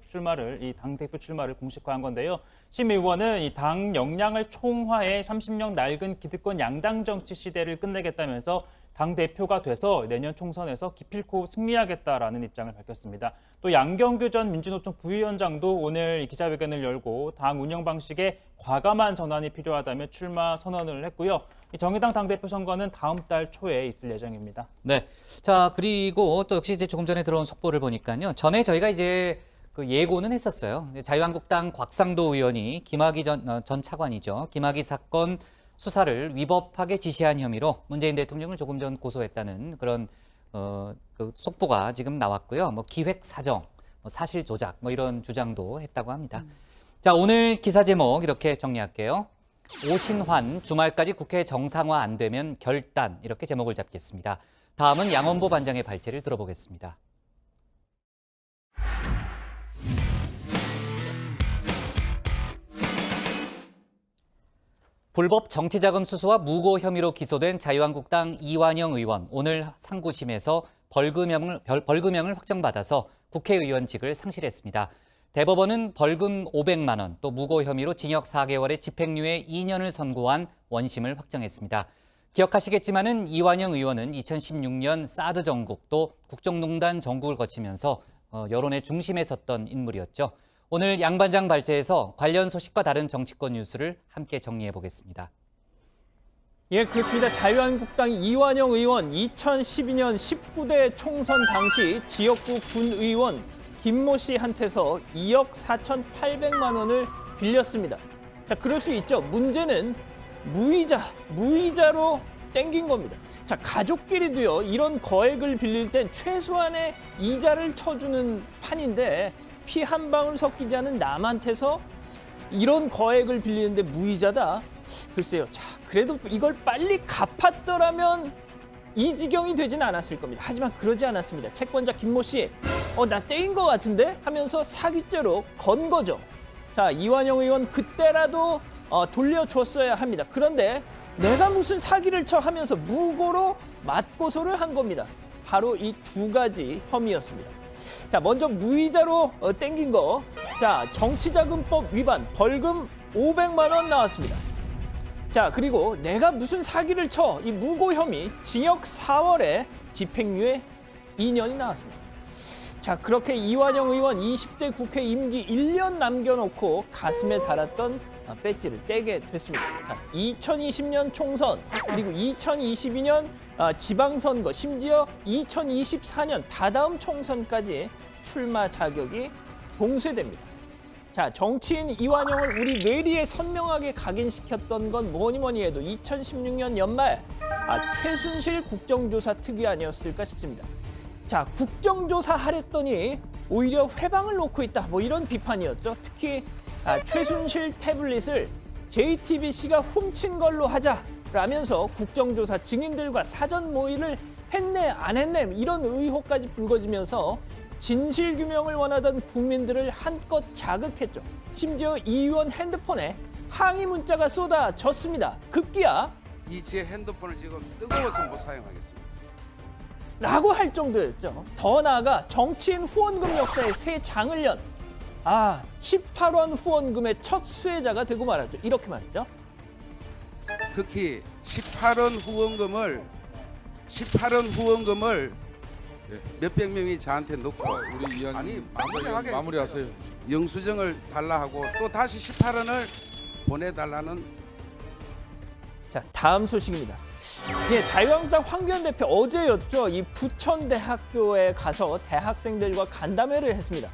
이 당대표 출마를 공식화한 건데요. 심 의원은 이 당 역량을 총화해 30년 낡은 기득권 양당 정치 시대를 끝내겠다면서 당대표가 돼서 내년 총선에서 기필코 승리하겠다라는 입장을 밝혔습니다. 또 양경규 전 민주노총 부위원장도 오늘 기자회견을 열고 당 운영 방식에 과감한 전환이 필요하다며 출마 선언을 했고요. 이 정의당 당대표 선거는 다음 달 초에 있을 예정입니다. 네. 자, 그리고 또 역시 조금 전에 들어온 속보를 보니까요. 전에 저희가 그 예고는 했었어요. 자유한국당 곽상도 의원이 김학의 전 차관이죠. 김학의 사건 수사를 위법하게 지시한 혐의로 문재인 대통령을 조금 전 고소했다는 그런 그 속보가 지금 나왔고요. 기획 사정, 사실 조작 이런 주장도 했다고 합니다. 자, 오늘 기사 제목 이렇게 정리할게요. 오신환 주말까지 국회 정상화 안 되면 결단, 이렇게 제목을 잡겠습니다. 다음은 양원보 반장의 발제를 들어보겠습니다. 불법 정치자금 수수와 무고 혐의로 기소된 자유한국당 이완영 의원, 오늘 상고심에서 벌금형을 확정받아서 국회의원직을 상실했습니다. 대법원은 벌금 500만 원, 또 무고 혐의로 징역 4개월에 집행유예 2년을 선고한 원심을 확정했습니다. 기억하시겠지만은 이완영 의원은 2016년 사드 정국 또 국정농단 정국을 거치면서 여론의 중심에 섰던 인물이었죠. 오늘 양 반장 발제에서 관련 소식과 다른 정치권 뉴스를 함께 정리해 보겠습니다. 예, 그렇습니다. 자유한국당 이완영 의원 2012년 19대 총선 당시 지역구 군의원 김모 씨한테서 2억 4,800만 원을 빌렸습니다. 자, 그럴 수 있죠. 문제는 무이자로 땡긴 겁니다. 자, 가족끼리도요, 이런 거액을 빌릴 땐 최소한의 이자를 쳐주는 판인데 피 한 방울 섞이지 않은 남한테서 이런 거액을 빌리는데 무이자다? 글쎄요. 자, 그래도 이걸 빨리 갚았더라면 이 지경이 되진 않았을 겁니다. 하지만 그러지 않았습니다. 채권자 김모 씨, 나 떼인 것 같은데? 하면서 사기죄로 건 거죠. 자, 이완영 의원 그때라도 돌려줬어야 합니다. 그런데 내가 무슨 사기를 쳐 하면서 무고로 맞고소를 한 겁니다. 바로 이 두 가지 혐의였습니다. 자, 먼저 무이자로 땡긴 거. 자, 정치자금법 위반, 벌금 500만 원 나왔습니다. 자, 그리고 내가 무슨 사기를 쳐, 이 무고 혐의, 징역 4월에 집행유예 2년이 나왔습니다. 자, 그렇게 이완영 의원 20대 국회 임기 1년 남겨놓고 가슴에 달았던 배지를 떼게 됐습니다. 자, 2020년 총선, 그리고 2022년 지방선거, 심지어 2024년 다다음 총선까지 출마 자격이 봉쇄됩니다. 자, 정치인 이완영을 우리 뇌리에 선명하게 각인시켰던 건 뭐니 해도 2016년 연말 최순실 국정조사 특위 아니었을까 싶습니다. 자, 국정조사 하랬더니 오히려 회방을 놓고 있다, 뭐 이런 비판이었죠. 특히 최순실 태블릿을 JTBC가 훔친 걸로 하자라면서 국정조사 증인들과 사전 모의를 했네 안 했네 이런 의혹까지 불거지면서 진실규명을 원하던 국민들을 한껏 자극했죠. 심지어 이 의원 핸드폰에 항의 문자가 쏟아졌습니다. 급기야 제 핸드폰을 지금 뜨거워서 못 사용하겠습니다. 라고 할 정도였죠. 더 나아가 정치인 후원금 역사에 새 장을 연 18원 후원금의 첫 수혜자가 되고 말았죠. 이렇게 말했죠. 특히 18원 후원금을 몇백 명이 저한테 놓고 우리 이한님 마무리하세요. 영수증을 달라 하고 또 다시 18원을 보내달라는. 자, 다음 소식입니다. 예, 자유한국당 황교안 대표 어제였죠. 이 부천대학교에 가서 대학생들과 간담회를 했습니다.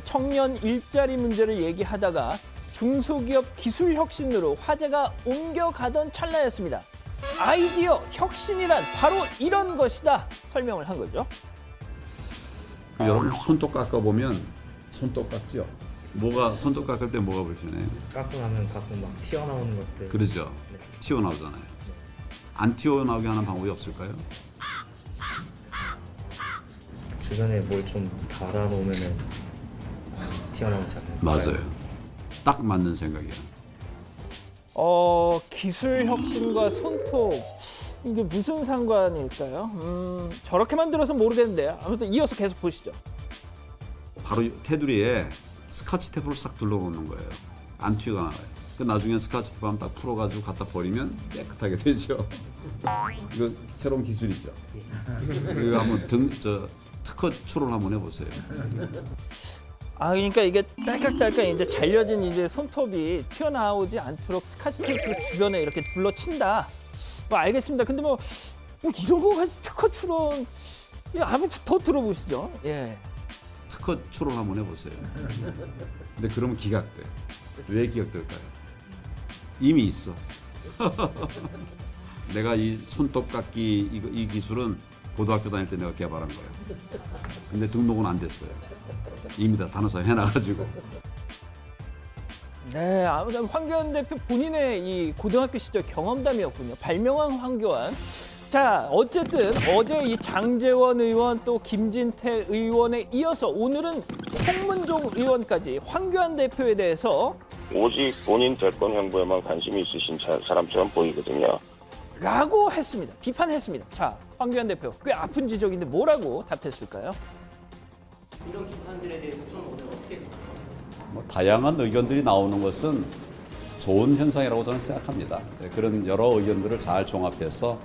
청년 일자리 문제를 얘기하다가 중소기업 기술 혁신으로 화제가 옮겨가던 찰나였습니다. 아이디어 혁신이란 바로 이런 것이다 설명을 한 거죠. 여러분 손톱 깎아보면 손톱 깎죠? 손톱 깎을 때 뭐가 불편해요? 깎고 나면 가끔 막 튀어나오는 것들. 그러죠. 네. 튀어나오잖아요. 안 튀어나오게 하는 방법이 없을까요? 주변에 뭘 좀 달아놓으면 튀어나오지 않나요? 맞아요. 딱 맞는 생각이에요. 기술 혁신과 손톱 이게 무슨 상관일까요? 저렇게만 들어서 모르겠는데요. 아무튼 이어서 계속 보시죠. 바로 테두리에 스카치 테이프를 싹 둘러놓는 거예요. 안 튀어가 나와요. 그 나중에 스카치 테이프 한번 딱 풀어가지고 갖다 버리면 깨끗하게 되죠. 이거 새로운 기술이죠. 이거 한번 특허 출원 한번 해보세요. 그러니까 이게 딸깍딸깍 이제 잘려진 이제 손톱이 튀어나오지 않도록 스카치 테이프를 주변에 이렇게 둘러친다. 알겠습니다. 근데 뭐 이런 거 가지고 특허 출원, 아무튼 더 들어보시죠. 예. 특허 출원 한번 해보세요. 근데 그러면 기각돼. 왜 기각될까요? 이미 있어. 내가 이 손톱 깎기 이 기술은 고등학교 다닐 때 내가 개발한 거예요. 근데 등록은 안 됐어요. 이미 다 단어사 해놔가지고. 네, 아무튼 황교안 대표 본인의 이 고등학교 시절 경험담이었군요. 발명왕 황교안. 자, 어쨌든 어제 이 장제원 의원 또 김진태 의원에 이어서 오늘은 홍문종 의원까지 황교안 대표에 대해서 오직 본인 대권 행보에만 관심이 있으신 사람처럼 보이거든요. 라고 했습니다. 비판했습니다. 자, 황교안 대표 꽤 아픈 지적인데 뭐라고 답했을까요? 이런 비판들에 대해서 좀 오늘 어떻게 생각하세요? 다양한 의견들이 나오는 것은 좋은 현상이라고 저는 생각합니다. 그런 여러 의견들을 잘 종합해서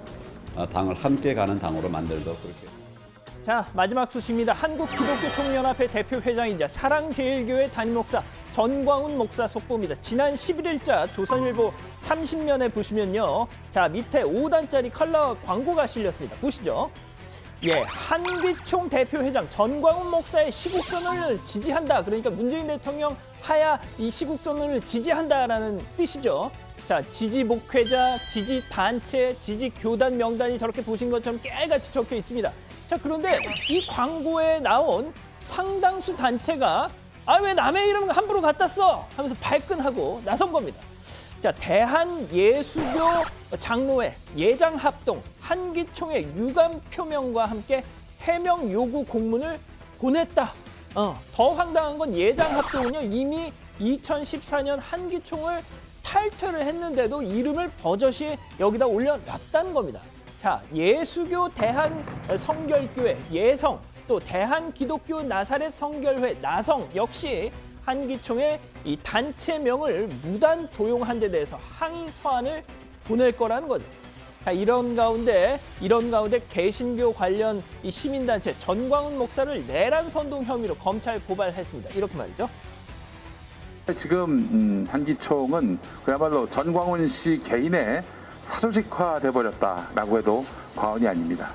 당을 함께 가는 당으로 만들도록 그렇게. 자, 마지막 소식입니다. 한국기독교총연합회 대표 회장이자 사랑제일교회 담임 목사 전광훈 목사 속보입니다. 지난 11일자 조선일보 30면에 보시면요. 자, 밑에 5단짜리 컬러 광고가 실렸습니다. 보시죠. 예, 한기총 대표회장 전광훈 목사의 시국선언을 지지한다. 그러니까 문재인 대통령 하야 이 시국선언을 지지한다라는 뜻이죠. 자, 지지 목회자, 지지 단체, 지지 교단 명단이 저렇게 보신 것처럼 깨알같이 적혀 있습니다. 자, 그런데 이 광고에 나온 상당수 단체가 왜 남의 이름을 함부로 갖다 써? 하면서 발끈하고 나선 겁니다. 자, 대한예수교 장로회 예장합동 한기총의 유감 표명과 함께 해명 요구 공문을 보냈다. 더 황당한 건 예장합동은요, 이미 2014년 한기총을 탈퇴를 했는데도 이름을 버젓이 여기다 올려놨다는 겁니다. 자, 예수교 대한성결교회 예성, 또 대한기독교 나사렛 성결회 나성 역시 한기총의 이 단체명을 무단 도용한 데 대해서 항의 서한을 보낼 거라는 거죠. 자, 이런 가운데 개신교 관련 이 시민단체 전광훈 목사를 내란 선동 혐의로 검찰 고발했습니다. 이렇게 말이죠. 지금 한기총은 그야말로 전광훈 씨 개인의 사조직화돼 버렸다라고 해도 과언이 아닙니다.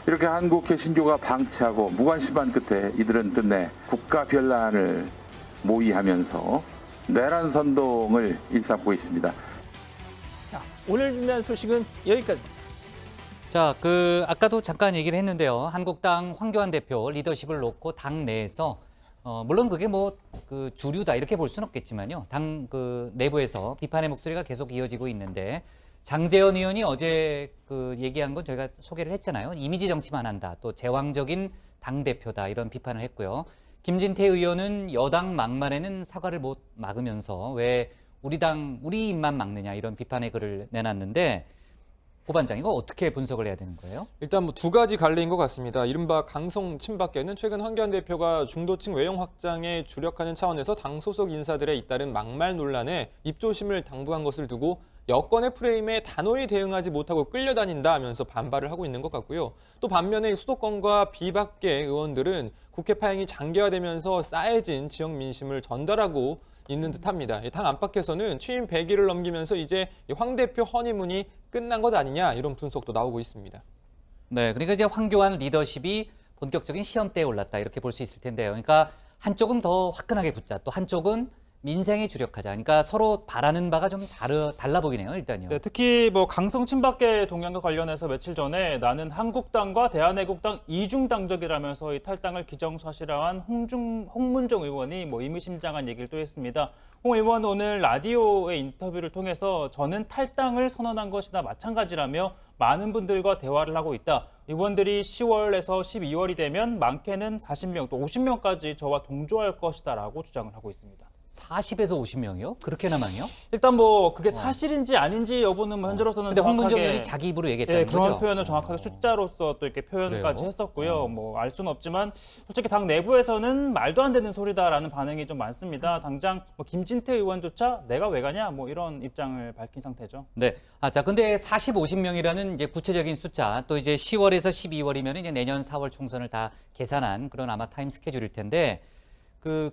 이렇게 한국 개신교가 방치하고 무관심한 끝에 이들은 끝내 국가 변란을 모의하면서 내란 선동을 일삼고 있습니다. 자, 오늘 준비한 소식은 여기까지. 자, 아까도 잠깐 얘기를 했는데요. 한국당 황교안 대표 리더십을 놓고 당 내에서 물론 그게 주류다 이렇게 볼 수는 없겠지만요. 당 내부에서 비판의 목소리가 계속 이어지고 있는데 장제원 의원이 어제 얘기한 건 저희가 소개를 했잖아요. 이미지 정치만 한다. 또 제왕적인 당대표다. 이런 비판을 했고요. 김진태 의원은 여당 막말에는 사과를 못 막으면서 왜 우리 입만 막느냐 이런 비판의 글을 내놨는데 고 반장 이거 어떻게 분석을 해야 되는 거예요? 일단 두 가지 갈래인 것 같습니다. 이른바 강성 친박계는 최근 황교안 대표가 중도층 외형 확장에 주력하는 차원에서 당 소속 인사들의 잇따른 막말 논란에 입조심을 당부한 것을 두고 여권의 프레임에 단호히 대응하지 못하고 끌려다닌다 하면서 반발을 하고 있는 것 같고요. 또 반면에 수도권과 비박계 의원들은 국회 파행이 장기화되면서 쌓여진 지역 민심을 전달하고 있는 듯합니다. 당 안팎에서는 취임 100일을 넘기면서 이제 황 대표 허니문이 끝난 것 아니냐 이런 분석도 나오고 있습니다. 네, 그러니까 이제 황교안 리더십이 본격적인 시험대에 올랐다 이렇게 볼 수 있을 텐데요. 그러니까 한쪽은 더 화끈하게 붙자, 또 한쪽은 민생에 주력하자. 그러니까 서로 바라는 바가 좀 달라 보이네요, 일단요. 네, 특히 강성 친박계 동향과 관련해서 며칠 전에 나는 한국당과 대한애국당 이중당적이라면서 이 탈당을 기정사실화한 홍문종 의원이 의미심장한 얘기를 또 했습니다. 홍 의원은 오늘 라디오의 인터뷰를 통해서 저는 탈당을 선언한 것이나 마찬가지라며 많은 분들과 대화를 하고 있다. 의원들이 10월에서 12월이 되면 많게는 40명 또 50명까지 저와 동조할 것이다라고 주장을 하고 있습니다. 40에서 50명이요? 그렇게나 많이요? 일단 그게 사실인지 아닌지 여부는 현재로서는 근데 정확하게 홍문정 의원이 자기 입으로 얘기했다는 거죠? 그런 표현을 정확하게 숫자로서 또 이렇게 표현까지 그래요? 했었고요. 알 수는 없지만 솔직히 당 내부에서는 말도 안 되는 소리다라는 반응이 좀 많습니다. 당장 김진태 의원조차 내가 왜 가냐 이런 입장을 밝힌 상태죠. 네. 자, 근데 40, 50명이라는 이제 구체적인 숫자, 또 이제 10월에서 12월이면 이제 내년 4월 총선을 다 계산한 그런 아마 타임 스케줄일 텐데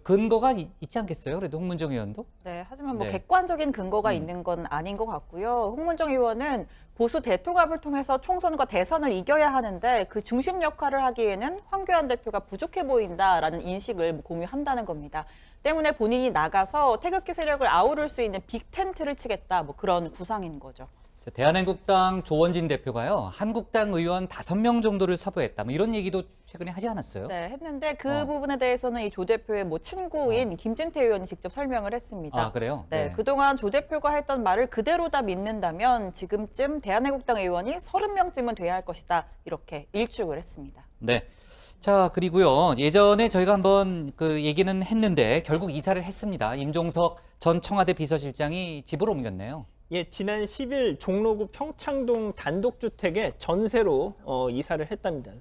근거가 있지 않겠어요? 그래도 홍문정 의원도? 네, 하지만 네. 객관적인 근거가 있는 건 아닌 것 같고요. 홍문정 의원은 보수 대통합을 통해서 총선과 대선을 이겨야 하는데 그 중심 역할을 하기에는 황교안 대표가 부족해 보인다라는 인식을 공유한다는 겁니다. 때문에 본인이 나가서 태극기 세력을 아우를 수 있는 빅텐트를 치겠다, 그런 구상인 거죠. 자, 대한민국당 조원진 대표가요, 한국당 의원 5명 정도를 섭외했다. 이런 얘기도 최근에 하지 않았어요? 네, 했는데 그 부분에 대해서는 이 조 대표의 친구인 김진태 의원이 직접 설명을 했습니다. 아, 그래요? 네, 그동안 조 대표가 했던 말을 그대로 다 믿는다면 지금쯤 대한민국당 의원이 30명쯤은 돼야 할 것이다. 이렇게 일축을 했습니다. 네. 자, 그리고요. 예전에 저희가 한번 얘기는 했는데 결국 이사를 했습니다. 임종석 전 청와대 비서실장이 집으로 옮겼네요. 예, 지난 10일 종로구 평창동 단독주택에 전세로 이사를 했답니다.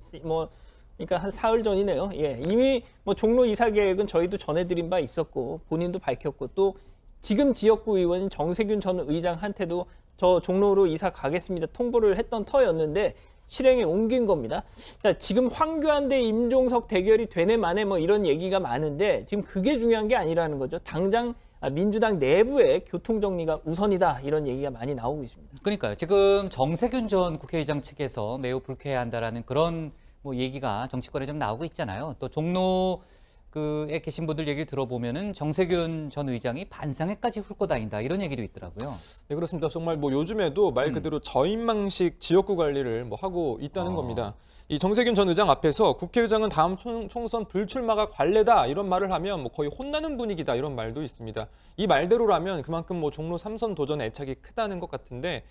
그러니까 한 사흘 전이네요. 예, 이미 종로 이사 계획은 저희도 전해드린 바 있었고 본인도 밝혔고 또 지금 지역구 의원인 정세균 전 의장한테도 저 종로로 이사 가겠습니다 통보를 했던 터였는데 실행에 옮긴 겁니다. 자, 지금 황교안 대 임종석 대결이 되네 마네 뭐 이런 얘기가 많은데 지금 그게 중요한 게 아니라는 거죠. 당장 민주당 내부의 교통 정리가 우선이다 이런 얘기가 많이 나오고 있습니다. 그러니까요. 지금 정세균 전 국회의장 측에서 매우 불쾌해한다라는 그런 뭐 얘기가 정치권에 좀 나오고 있잖아요. 또 종로에 계신 분들 얘기를 들어보면은 정세균 전 의장이 반상회까지 훑고 다닌다 이런 얘기도 있더라고요. 네, 그렇습니다. 정말 뭐 요즘에도 말 그대로 저인망식 지역구 관리를 뭐 하고 있다는 겁니다. 이 정세균 전 의장 앞에서 국회의장은 다음 총선 불출마가 관례다 이런 말을 하면 뭐 거의 혼나는 분위기다 이런 말도 있습니다. 이 말대로라면 그만큼 뭐 종로 3선 도전 애착이 크다는 것 같은데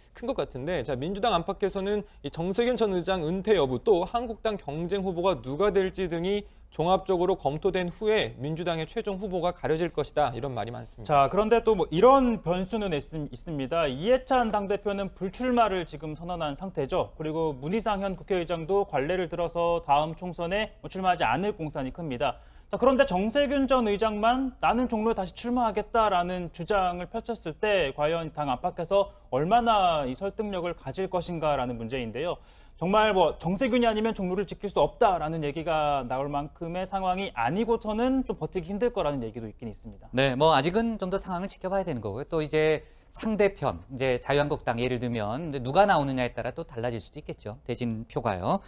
자, 민주당 안팎에서는 이 정세균 전 의장 은퇴 여부 또 한국당 경쟁 후보가 누가 될지 등이 종합적으로 검토된 후에 민주당의 최종 후보가 가려질 것이다 이런 말이 많습니다. 자, 그런데 또 뭐 이런 변수는 있습니다. 이해찬 당대표는 불출마를 지금 선언한 상태죠. 그리고 문희상 현 국회의장도 관례를 들어서 다음 총선에 출마하지 않을 공산이 큽니다. 자, 그런데 정세균 전 의장만 나는 종로에 다시 출마하겠다라는 주장을 펼쳤을 때 과연 당 안팎에서 얼마나 이 설득력을 가질 것인가라는 문제인데요. 정말 뭐 정세균이 아니면 종로를 지킬 수 없다라는 얘기가 나올 만큼의 상황이 아니고서는 좀 버티기 힘들 거라는 얘기도 있긴 있습니다. 네, 뭐 아직은 좀 더 상황을 지켜봐야 되는 거고요. 또 이제 상대편, 이제 자유한국당 예를 들면 누가 나오느냐에 따라 또 달라질 수도 있겠죠. 대진 표가요.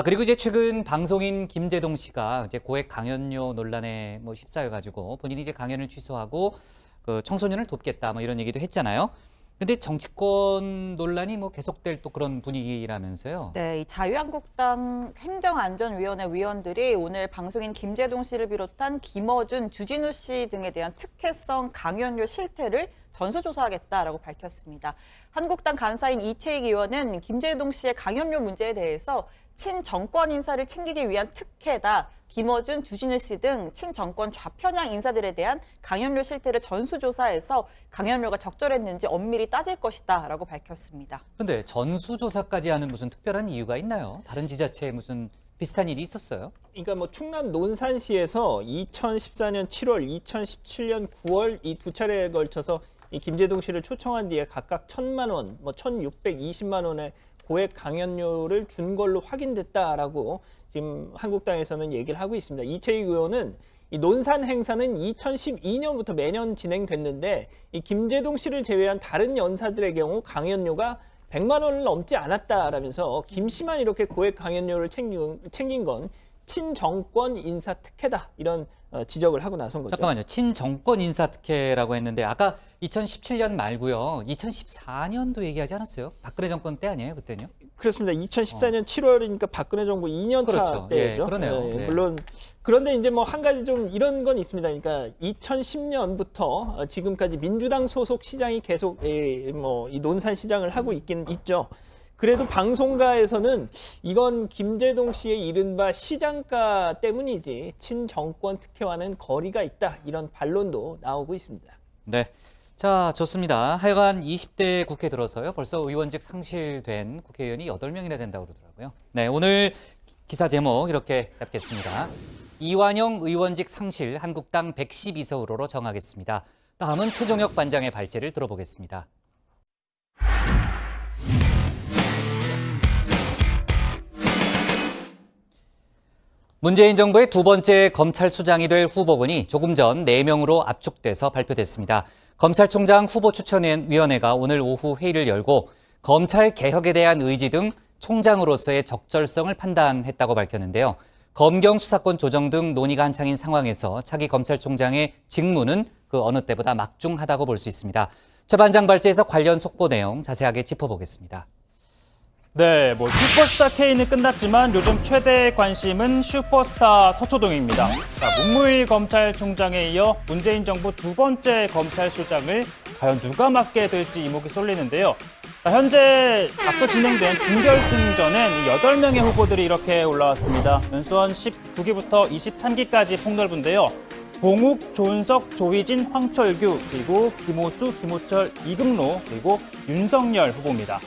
그리고 이제 최근 방송인 김재동 씨가 이제 고액 강연료 논란에 뭐 휩싸여가지고 본인이 이제 강연을 취소하고 그 청소년을 돕겠다 뭐 이런 얘기도 했잖아요. 근데 정치권 논란이 뭐 계속될 또 그런 분위기라면서요. 네, 이 자유한국당 행정안전위원회 위원들이 오늘 방송인 김재동 씨를 비롯한 김어준, 주진우 씨 등에 대한 특혜성 강연료 실태를 전수조사하겠다라고 밝혔습니다. 한국당 간사인 이채익 의원은 김재동 씨의 강연료 문제에 대해서 친정권 인사를 챙기기 위한 특혜다. 김어준, 주진우 씨 등 친정권 좌편향 인사들에 대한 강연료 실태를 전수조사해서 강연료가 적절했는지 엄밀히 따질 것이다 라고 밝혔습니다. 근데 전수조사까지 하는 무슨 특별한 이유가 있나요? 다른 지자체에 무슨 비슷한 일이 있었어요? 그러니까 뭐 충남 논산시에서 2014년 7월, 2017년 9월 이 두 차례에 걸쳐서 이 김재동 씨를 초청한 뒤에 각각 1,000만 원, 뭐 1,620만 원의 고액 강연료를 준 걸로 확인됐다라고 지금 한국당에서는 얘기를 하고 있습니다. 이채익 의원은 이 논산 행사는 2012년부터 매년 진행됐는데 이 김재동 씨를 제외한 다른 연사들의 경우 강연료가 100만 원을 넘지 않았다라면서 김 씨만 이렇게 고액 강연료를 챙긴 건 친정권 인사 특혜다 이런 지적을 하고 나선 거죠. 잠깐만요. 친정권 인사 특혜라고 했는데 아까 2017년 말고요. 2014년도 얘기하지 않았어요? 박근혜 정권 때 아니에요? 그때는요? 그렇습니다. 2014년 7월이니까 박근혜 정부 2년 차 그렇죠. 때죠. 예, 그러네요. 네. 물론 그런데 이제 뭐 한 가지 좀 이런 건 있습니다. 그러니까 2010년부터 지금까지 민주당 소속 시장이 계속 뭐 이 논산 시장을 하고 있긴 있죠. 그래도 방송가에서는 이건 김재동 씨의 이른바 시장가 때문이지 친정권 특혜와는 거리가 있다 이런 반론도 나오고 있습니다. 네. 자, 좋습니다. 하여간 20대 국회 들어서요. 벌써 의원직 상실된 국회의원이 8명이나 된다고 그러더라고요. 네, 오늘 기사 제목 이렇게 잡겠습니다. 이완영 의원직 상실 한국당 112석으로 정하겠습니다. 다음은 최종혁 반장의 발제를 들어보겠습니다. 문재인 정부의 두 번째 검찰수장이 될 후보군이 조금 전 4명으로 압축돼서 발표됐습니다. 검찰총장 후보 추천위원회가 오늘 오후 회의를 열고 검찰 개혁에 대한 의지 등 총장으로서의 적절성을 판단했다고 밝혔는데요. 검경 수사권 조정 등 논의가 한창인 상황에서 차기 검찰총장의 직무는 그 어느 때보다 막중하다고 볼 수 있습니다. 최 반장 발제에서 관련 속보 내용 자세하게 짚어보겠습니다. 네, 뭐 슈퍼스타 K는 끝났지만 요즘 최대 관심은 슈퍼스타 서초동입니다. 자, 문무일 검찰총장에 이어 문재인 정부 두 번째 검찰수장을 과연 누가 맡게 될지 이목이 쏠리는데요. 자, 현재 앞서 진행된 준결승전엔 8명의 후보들이 이렇게 올라왔습니다. 연수원 19기부터 23기까지 폭넓은데요. 봉욱, 조은석, 조희진, 황철규, 그리고 김호수, 김호철, 이금로, 그리고 윤석열 후보입니다.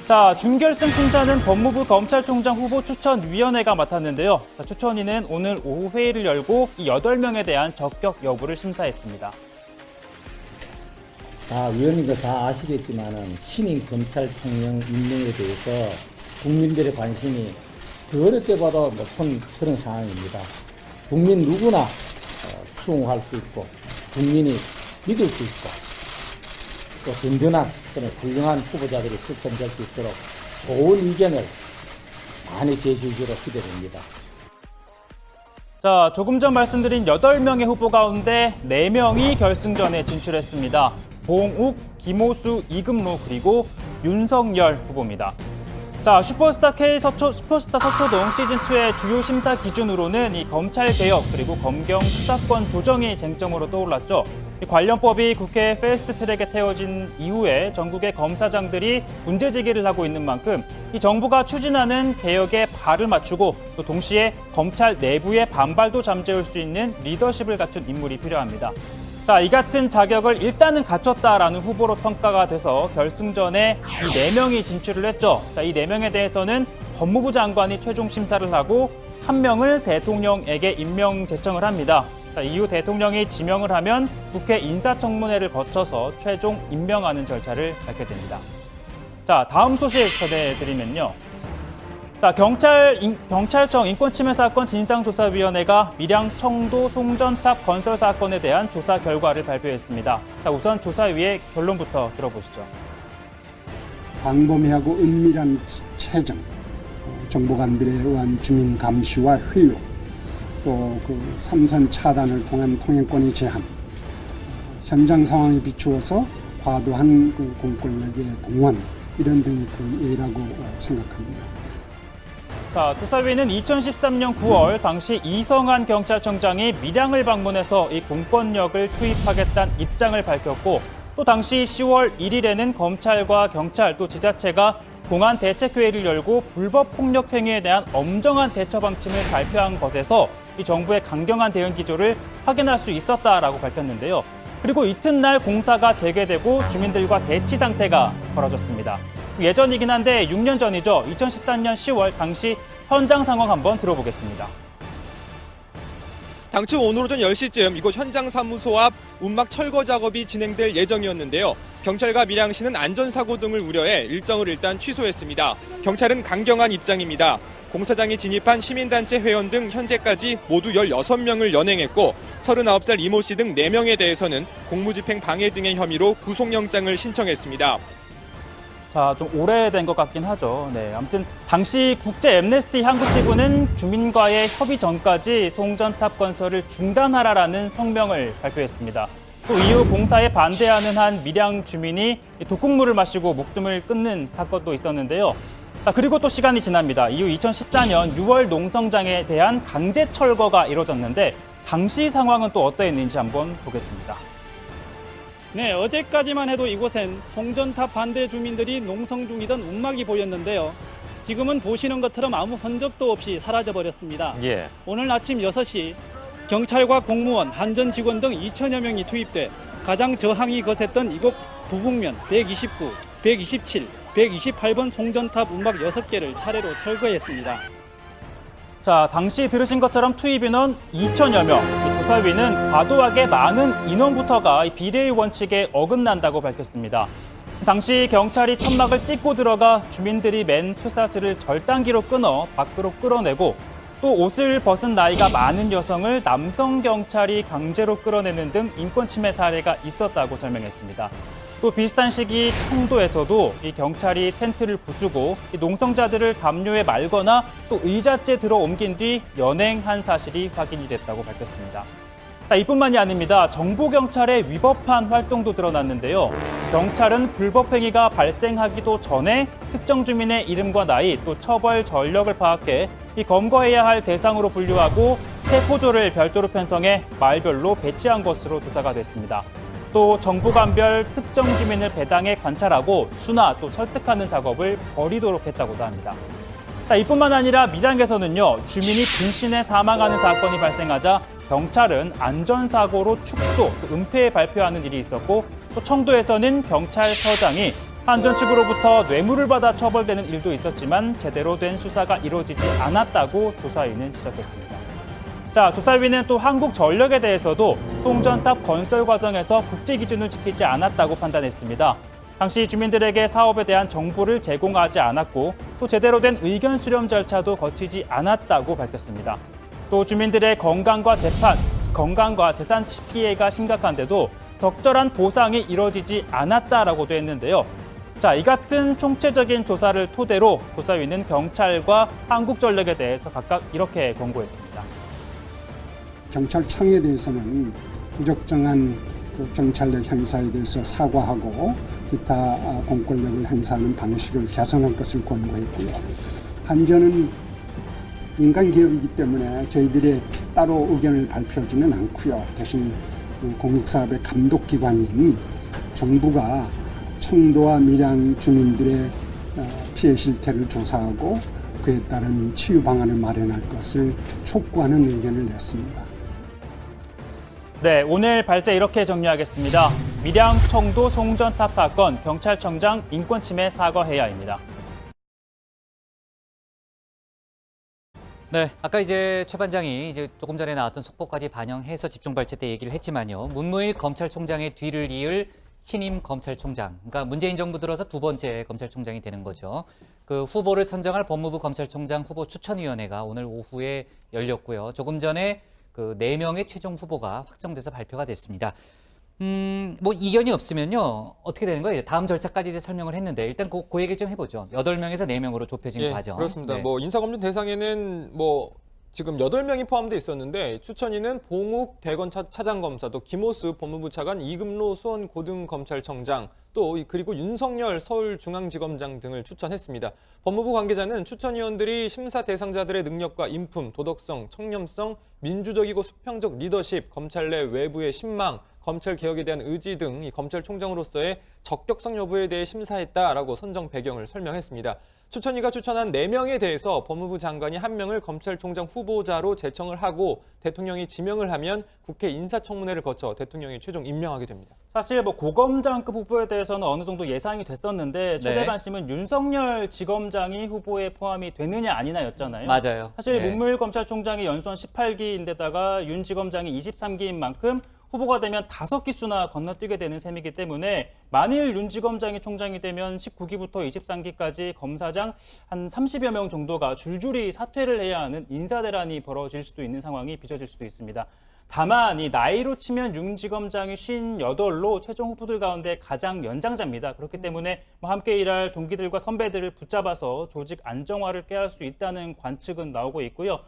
자, 준결승 심사는 법무부 검찰총장 후보 추천위원회가 맡았는데요. 자, 추천위는 오늘 오후 회의를 열고 이 8명에 대한 적격 여부를 심사했습니다. 위원님도 다 아시겠지만은 신임 검찰총장 임명에 대해서 국민들의 관심이 그 어릴 때보다 높은 그런 상황입니다. 국민 누구나 수긍할 수 있고 국민이 믿을 수 있고 또 든든한 그런 훌륭한 후보자들이 추천될 수 있도록 좋은 의견을 많이 제시해 주기로 기대됩니다. 자, 조금 전 말씀드린 8명의 후보 가운데 4명이 결승전에 진출했습니다. 봉욱, 김호수, 이금무 그리고 윤석열 후보입니다. 자, 슈퍼스타 서초동 시즌2의 주요 심사 기준으로는 이 검찰 개혁 그리고 검경 수사권 조정이 쟁점으로 떠올랐죠. 이 관련법이 국회 패스트트랙에 태워진 이후에 전국의 검사장들이 문제제기를 하고 있는 만큼 이 정부가 추진하는 개혁에 발을 맞추고 또 동시에 검찰 내부의 반발도 잠재울 수 있는 리더십을 갖춘 인물이 필요합니다. 자, 이 같은 자격을 일단은 갖췄다라는 후보로 평가가 돼서 결승전에 이 4명이 진출을 했죠. 자, 이 4명에 대해서는 법무부 장관이 최종 심사를 하고 1명을 대통령에게 임명 제청을 합니다. 자, 이후 대통령이 지명을 하면 국회 인사청문회를 거쳐서 최종 임명하는 절차를 밟게 됩니다. 자, 다음 소식 전해드리면요. 자, 경찰청 인권침해 사건 진상조사위원회가 밀양 청도 송전탑 건설 사건에 대한 조사 결과를 발표했습니다. 자, 우선 조사위의 결론부터 들어보시죠. 광범위하고 은밀한 채정, 정보관들에 의한 주민 감시와 회유, 또 그 삼선 차단을 통한 통행권의 제한, 현장 상황에 비추어서 과도한 그 공권력의 동원 이런 등이 그 예라고 생각합니다. 자, 조사위는 2013년 9월 당시 이성한 경찰청장이 밀양을 방문해서 이 공권력을 투입하겠다는 입장을 밝혔고 또 당시 10월 1일에는 검찰과 경찰 또 지자체가 공안 대책회의를 열고 불법 폭력 행위에 대한 엄정한 대처 방침을 발표한 것에서 이 정부의 강경한 대응 기조를 확인할 수 있었다라고 밝혔는데요. 그리고 이튿날 공사가 재개되고 주민들과 대치 상태가 벌어졌습니다. 예전이긴 한데 6년 전이죠. 2014년 10월 당시 현장 상황 한번 들어보겠습니다. 당초 오늘 오전 10시쯤 이곳 현장 사무소 앞 운막 철거 작업이 진행될 예정이었는데요. 경찰과 밀양시는 안전사고 등을 우려해 일정을 일단 취소했습니다. 경찰은 강경한 입장입니다. 공사장에 진입한 시민단체 회원 등 현재까지 모두 16명을 연행했고 39살 이모 씨 등 4명에 대해서는 공무집행 방해 등의 혐의로 구속영장을 신청했습니다. 자, 좀 오래된 것 같긴 하죠. 네, 아무튼 당시 국제 앰네스티 한국지부는 주민과의 협의 전까지 송전탑 건설을 중단하라라는 성명을 발표했습니다. 또 이후 공사에 반대하는 한 밀양 주민이 독극물을 마시고 목숨을 끊는 사건도 있었는데요. 자, 그리고 또 시간이 지납니다. 이후 2014년 6월 농성장에 대한 강제 철거가 이뤄졌는데 당시 상황은 또 어떠했는지 한번 보겠습니다. 네, 어제까지만 해도 이곳엔 송전탑 반대 주민들이 농성 중이던 운막이 보였는데요. 지금은 보시는 것처럼 아무 흔적도 없이 사라져버렸습니다. 예. 오늘 아침 6시 경찰과 공무원, 한전 직원 등 2천여 명이 투입돼 가장 저항이 거셌던 이곳 부북면 129, 127, 128번 송전탑 운막 6개를 차례로 철거했습니다. 자, 당시 들으신 것처럼 투입 인원 2천여 명. 조사위는 과도하게 많은 인원부터가 비례의 원칙에 어긋난다고 밝혔습니다. 당시 경찰이 천막을 찢고 들어가 주민들이 맨 쇠사슬을 절단기로 끊어 밖으로 끌어내고 또 옷을 벗은 나이가 많은 여성을 남성 경찰이 강제로 끌어내는 등 인권 침해 사례가 있었다고 설명했습니다. 또 비슷한 시기 청도에서도 이 경찰이 텐트를 부수고 이 농성자들을 담요에 말거나 또 의자째 들어 옮긴 뒤 연행한 사실이 확인이 됐다고 밝혔습니다. 자, 이뿐만이 아닙니다. 정보 경찰의 위법한 활동도 드러났는데요. 경찰은 불법 행위가 발생하기도 전에 특정 주민의 이름과 나이 또 처벌 전력을 파악해 이 검거해야 할 대상으로 분류하고 체포조를 별도로 편성해 마을별로 배치한 것으로 조사가 됐습니다. 또 정보관별 특정 주민을 배당해 관찰하고 수나 또 설득하는 작업을 벌이도록 했다고도 합니다. 자, 이뿐만 아니라 밀양에서는요, 주민이 근신해 사망하는 사건이 발생하자 경찰은 안전사고로 축소, 또 은폐 발표하는 일이 있었고 또 청도에서는 경찰서장이 한전 측으로부터 뇌물을 받아 처벌되는 일도 있었지만 제대로 된 수사가 이루어지지 않았다고 조사위는 지적했습니다. 자, 조사위는 또 한국전력에 대해서도 송전탑 건설 과정에서 국제 기준을 지키지 않았다고 판단했습니다. 당시 주민들에게 사업에 대한 정보를 제공하지 않았고 또 제대로 된 의견 수렴 절차도 거치지 않았다고 밝혔습니다. 또 주민들의 건강과 재산 피해가 심각한데도 적절한 보상이 이뤄지지 않았다라고도 했는데요. 자, 이 같은 총체적인 조사를 토대로 조사위는 경찰과 한국전력에 대해서 각각 이렇게 권고했습니다. 경찰청에 대해서는 부적정한 그 경찰력 행사에 대해서 사과하고 기타 공권력을 행사하는 방식을 개선할 것을 권고했고요. 한전은 민간 기업이기 때문에 저희들이 따로 의견을 발표하지는 않고요. 대신 공익사업의 감독기관인 정부가 청도와 밀양 주민들의 피해 실태를 조사하고 그에 따른 치유 방안을 마련할 것을 촉구하는 의견을 냈습니다. 네, 오늘 발제 이렇게 정리하겠습니다. 밀양 청도 송전탑 사건 경찰청장 인권침해 사과해야입니다. 네, 아까 이제 최 반장이 이제 조금 전에 나왔던 속보까지 반영해서 집중 발제 때 얘기를 했지만요. 문무일 검찰총장의 뒤를 이을 신임 검찰총장, 그러니까 문재인 정부 들어서 두 번째 검찰총장이 되는 거죠. 그 후보를 선정할 법무부 검찰총장 후보 추천위원회가 오늘 오후에 열렸고요. 조금 전에 그 4명의 최종 후보가 확정돼서 발표가 됐습니다. 뭐 이견이 없으면요. 어떻게 되는 거예요? 다음 절차까지 이제 설명을 했는데 일단 그 얘기를 좀 해보죠. 8명에서 4명으로 좁혀진 과정. 그렇습니다. 네. 뭐 인사검증 대상에는 뭐 지금 8명이 포함되어 있었는데 추천위는 봉욱 대검 차장검사, 또 김호수 법무부 차관, 이금로 수원고등검찰청장, 또 그리고 윤석열 서울중앙지검장 등을 추천했습니다. 법무부 관계자는 추천위원들이 심사 대상자들의 능력과 인품, 도덕성, 청렴성, 민주적이고 수평적 리더십, 검찰 내 외부의 신망, 검찰 개혁에 대한 의지 등 이 검찰총장으로서의 적격성 여부에 대해 심사했다라고 선정 배경을 설명했습니다. 추천위가 추천한 4명에 대해서 법무부 장관이 1명을 검찰총장 후보자로 제청을 하고 대통령이 지명을 하면 국회 인사청문회를 거쳐 대통령이 최종 임명하게 됩니다. 사실 뭐 고검장급 후보에 대해서는 어느 정도 예상이 됐었는데 최대 네. 관심은 윤석열 지검장이 후보에 포함이 되느냐 아니냐였잖아요. 맞아요. 사실 네. 문무일 검찰총장이 연수원 18기인데다가 윤 지검장이 23기인 만큼 후보가 되면 5기수나 건너뛰게 되는 셈이기 때문에 만일 윤 지검장이 총장이 되면 19기부터 23기까지 검사장 한 30여 명 정도가 줄줄이 사퇴를 해야 하는 인사대란이 벌어질 수도 있는 상황이 빚어질 수도 있습니다. 다만 이 나이로 치면 윤 지검장이 58로 최종 후보들 가운데 가장 연장자입니다. 그렇기 때문에 함께 일할 동기들과 선배들을 붙잡아서 조직 안정화를 꾀할 수 있다는 관측은 나오고 있고요.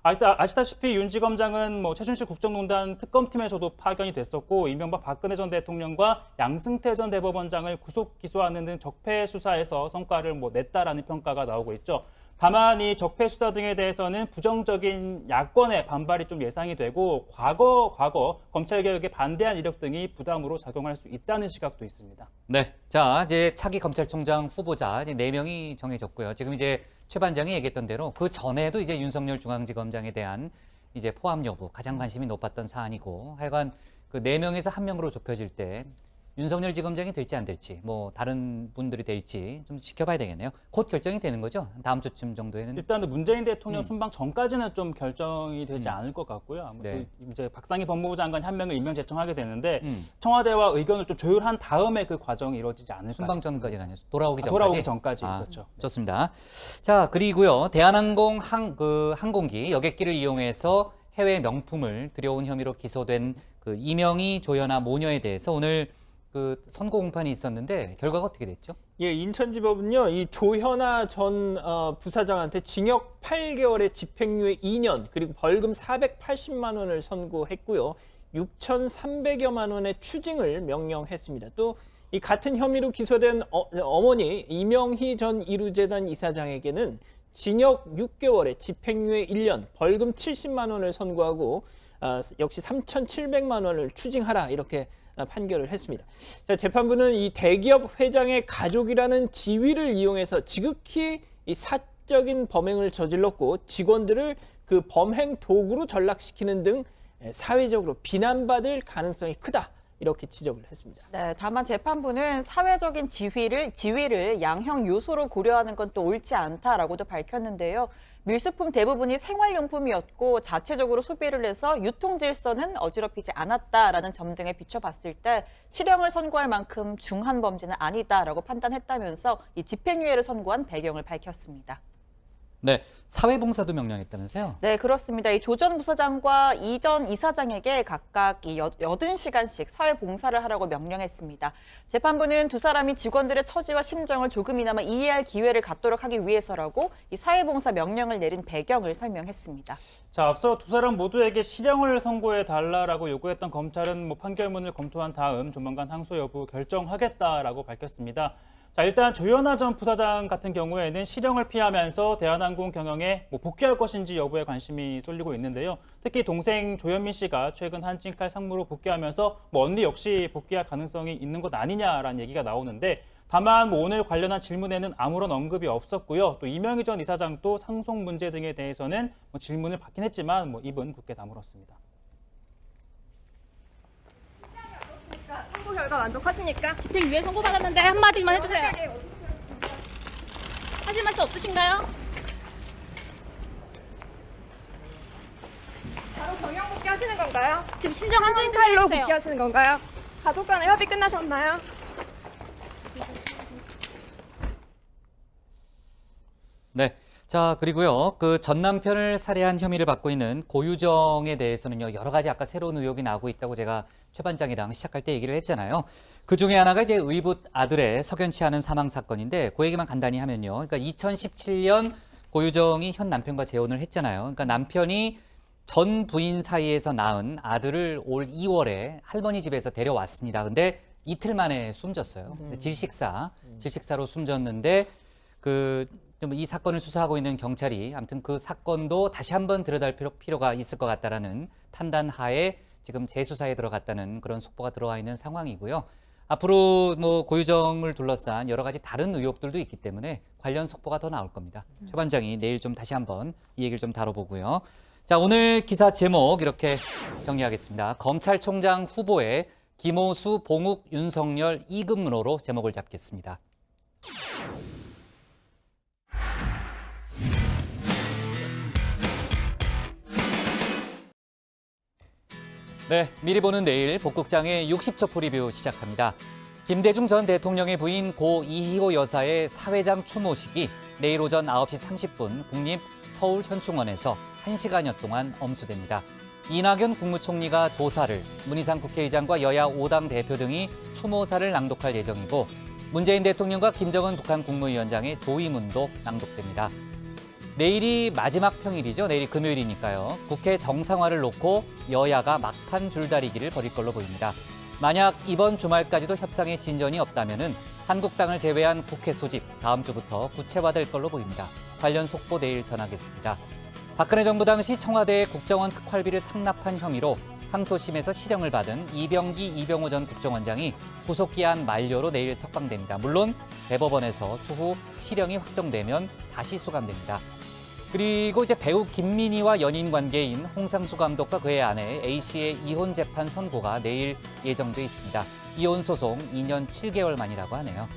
아시다시피 윤 지검장은 뭐 최순실 국정농단 특검팀에서도 파견이 됐었고 이명박 박근혜 전 대통령과 양승태 전 대법원장을 구속 기소하는 등 적폐 수사에서 성과를 냈다라는 평가가 나오고 있죠. 다만 이 적폐 수사 등에 대해서는 부정적인 야권의 반발이 좀 예상이 되고 과거 검찰개혁에 반대한 이력 등이 부담으로 작용할 수 있다는 시각도 있습니다. 네, 자 이제 차기 검찰총장 후보자 이제 4명이 정해졌고요. 지금 이제 최 반장이 얘기했던 대로 그 전에도 이제 윤석열 중앙지검장에 대한 이제 포함 여부 가장 관심이 높았던 사안이고 하여간 그 4명에서 1명으로 좁혀질 때 윤석열 지검장이 될지 안 될지 뭐 다른 분들이 될지 좀 지켜봐야 되겠네요. 곧 결정이 되는 거죠? 다음 주쯤 정도에는. 일단은 문재인 대통령 순방 전까지는 좀 결정이 되지 않을 것 같고요. 아무래도 이제 박상희 법무부 장관이 1명을 임명 제청하게 되는데 청와대와 의견을 좀 조율한 다음에 그 과정이 이루어지지 않을까 순방 싶습니다. 전까지는 아니죠. 돌아오기 전까지. 그렇죠. 좋습니다. 자, 그리고요. 대한항공 항공기 여객기를 이용해서 해외 명품을 들여온 혐의로 기소된 그 이명희, 조현아 모녀에 대해서 오늘 그 선고 공판이 있었는데 결과가 어떻게 됐죠? 예, 인천지법은요, 이 조현아 전 부사장한테 징역 8개월에 집행유예 2년 그리고 벌금 480만 원을 선고했고요. 6,300여만 원의 추징을 명령했습니다. 또 이 같은 혐의로 기소된 어머니 이명희 전 이루재단 이사장에게는 징역 6개월에 집행유예 1년, 벌금 70만 원을 선고하고 역시 3,700만 원을 추징하라 이렇게 판결을 했습니다. 자, 재판부는 이 대기업 회장의 가족이라는 지위를 이용해서 지극히 이 사적인 범행을 저질렀고 직원들을 그 범행 도구로 전락시키는 등 사회적으로 비난받을 가능성이 크다. 이렇게 지적을 했습니다. 네, 다만 재판부는 사회적인 지위를 양형 요소로 고려하는 건 또 옳지 않다라고도 밝혔는데요. 밀수품 대부분이 생활용품이었고 자체적으로 소비를 해서 유통 질서는 어지럽히지 않았다라는 점 등에 비춰봤을 때 실형을 선고할 만큼 중한 범죄는 아니다라고 판단했다면서 이 집행유예를 선고한 배경을 밝혔습니다. 네, 사회봉사도 명령했다면서요? 네, 그렇습니다. 이 조 전 부사장과 이 전 이사장에게 각각 80시간씩 사회봉사를 하라고 명령했습니다. 재판부는 두 사람이 직원들의 처지와 심정을 조금이나마 이해할 기회를 갖도록 하기 위해서라고 이 사회봉사 명령을 내린 배경을 설명했습니다. 자, 앞서 두 사람 모두에게 실형을 선고해달라고 요구했던 검찰은 판결문을 검토한 다음 조만간 항소 여부 결정하겠다라고 밝혔습니다. 자, 일단 조현아 전 부사장 같은 경우에는 실형을 피하면서 대한항공 경영에 복귀할 것인지 여부에 관심이 쏠리고 있는데요. 특히 동생 조현민 씨가 최근 한진칼 상무로 복귀하면서 언니 역시 복귀할 가능성이 있는 것 아니냐라는 얘기가 나오는데 다만 오늘 관련한 질문에는 아무런 언급이 없었고요. 또 이명희 전 이사장도 상속 문제 등에 대해서는 질문을 받긴 했지만 입은 굳게 다물었습니다. 선고 결과 만족하십니까? 집행유예 선고받았는데 한마디만 해주세요. 하실 말씀 없으신가요? 바로 경영 복귀하시는 건가요? 지금 심정 한번 칼로 해주세요. 복귀하시는 건가요? 가족 간의 협의 끝나셨나요? 네. 자, 그리고요. 그 전 남편을 살해한 혐의를 받고 있는 고유정에 대해서는요. 여러 가지 아까 새로운 의혹이 나오고 있다고 제가 최 반장이랑 시작할 때 얘기를 했잖아요. 그 중에 하나가 이제 의붓 아들의 석연치 않은 사망 사건인데 그 얘기만 간단히 하면요. 그러니까 2017년 고유정이 현 남편과 재혼을 했잖아요. 그러니까 남편이 전 부인 사이에서 낳은 아들을 올 2월에 할머니 집에서 데려왔습니다. 근데 이틀 만에 숨졌어요. 질식사로 숨졌는데 이 사건을 수사하고 있는 경찰이 아무튼 그 사건도 다시 한번 들여다볼 필요가 있을 것 같다라는 판단 하에 지금 재수사에 들어갔다는 그런 속보가 들어와 있는 상황이고요. 앞으로 고유정을 둘러싼 여러 가지 다른 의혹들도 있기 때문에 관련 속보가 더 나올 겁니다. 최 반장이 내일 좀 다시 한번 이 얘기를 좀 다뤄보고요. 자, 오늘 기사 제목 이렇게 정리하겠습니다. 검찰총장 후보에 김호수, 봉욱, 윤석열 2급 문호로 제목을 잡겠습니다. 네, 미리 보는 내일 복국장의 60초 리뷰 시작합니다. 김대중 전 대통령의 부인 고 이희호 여사의 사회장 추모식이 내일 오전 9시 30분 국립 서울 현충원에서 1시간여 동안 엄수됩니다. 이낙연 국무총리가 조사를, 문희상 국회의장과 여야 5당 대표 등이 추모사를 낭독할 예정이고 문재인 대통령과 김정은 북한 국무위원장의 조의문도 낭독됩니다. 내일이 마지막 평일이죠. 내일이 금요일이니까요. 국회 정상화를 놓고 여야가 막판 줄다리기를 벌일 걸로 보입니다. 만약 이번 주말까지도 협상에 진전이 없다면은 한국당을 제외한 국회 소집 다음 주부터 구체화될 걸로 보입니다. 관련 속보 내일 전하겠습니다. 박근혜 정부 당시 청와대의 국정원 특활비를 상납한 혐의로 항소심에서 실형을 받은 이병기, 이병호 전 국정원장이 구속기한 만료로 내일 석방됩니다. 물론 대법원에서 추후 실형이 확정되면 다시 수감됩니다. 그리고 이제 배우 김민희와 연인 관계인 홍상수 감독과 그의 아내 A씨의 이혼 재판 선고가 내일 예정돼 있습니다. 이혼 소송 2년 7개월 만이라고 하네요.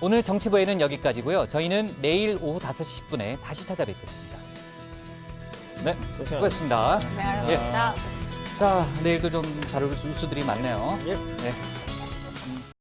오늘 정치부에는 여기까지고요. 저희는 내일 오후 5시 10분에 다시 찾아뵙겠습니다. 네, 수고하셨습니다. 네, 알겠습니다. 자, 내일도 좀 다룰 뉴스들이 많네요. 예. 네.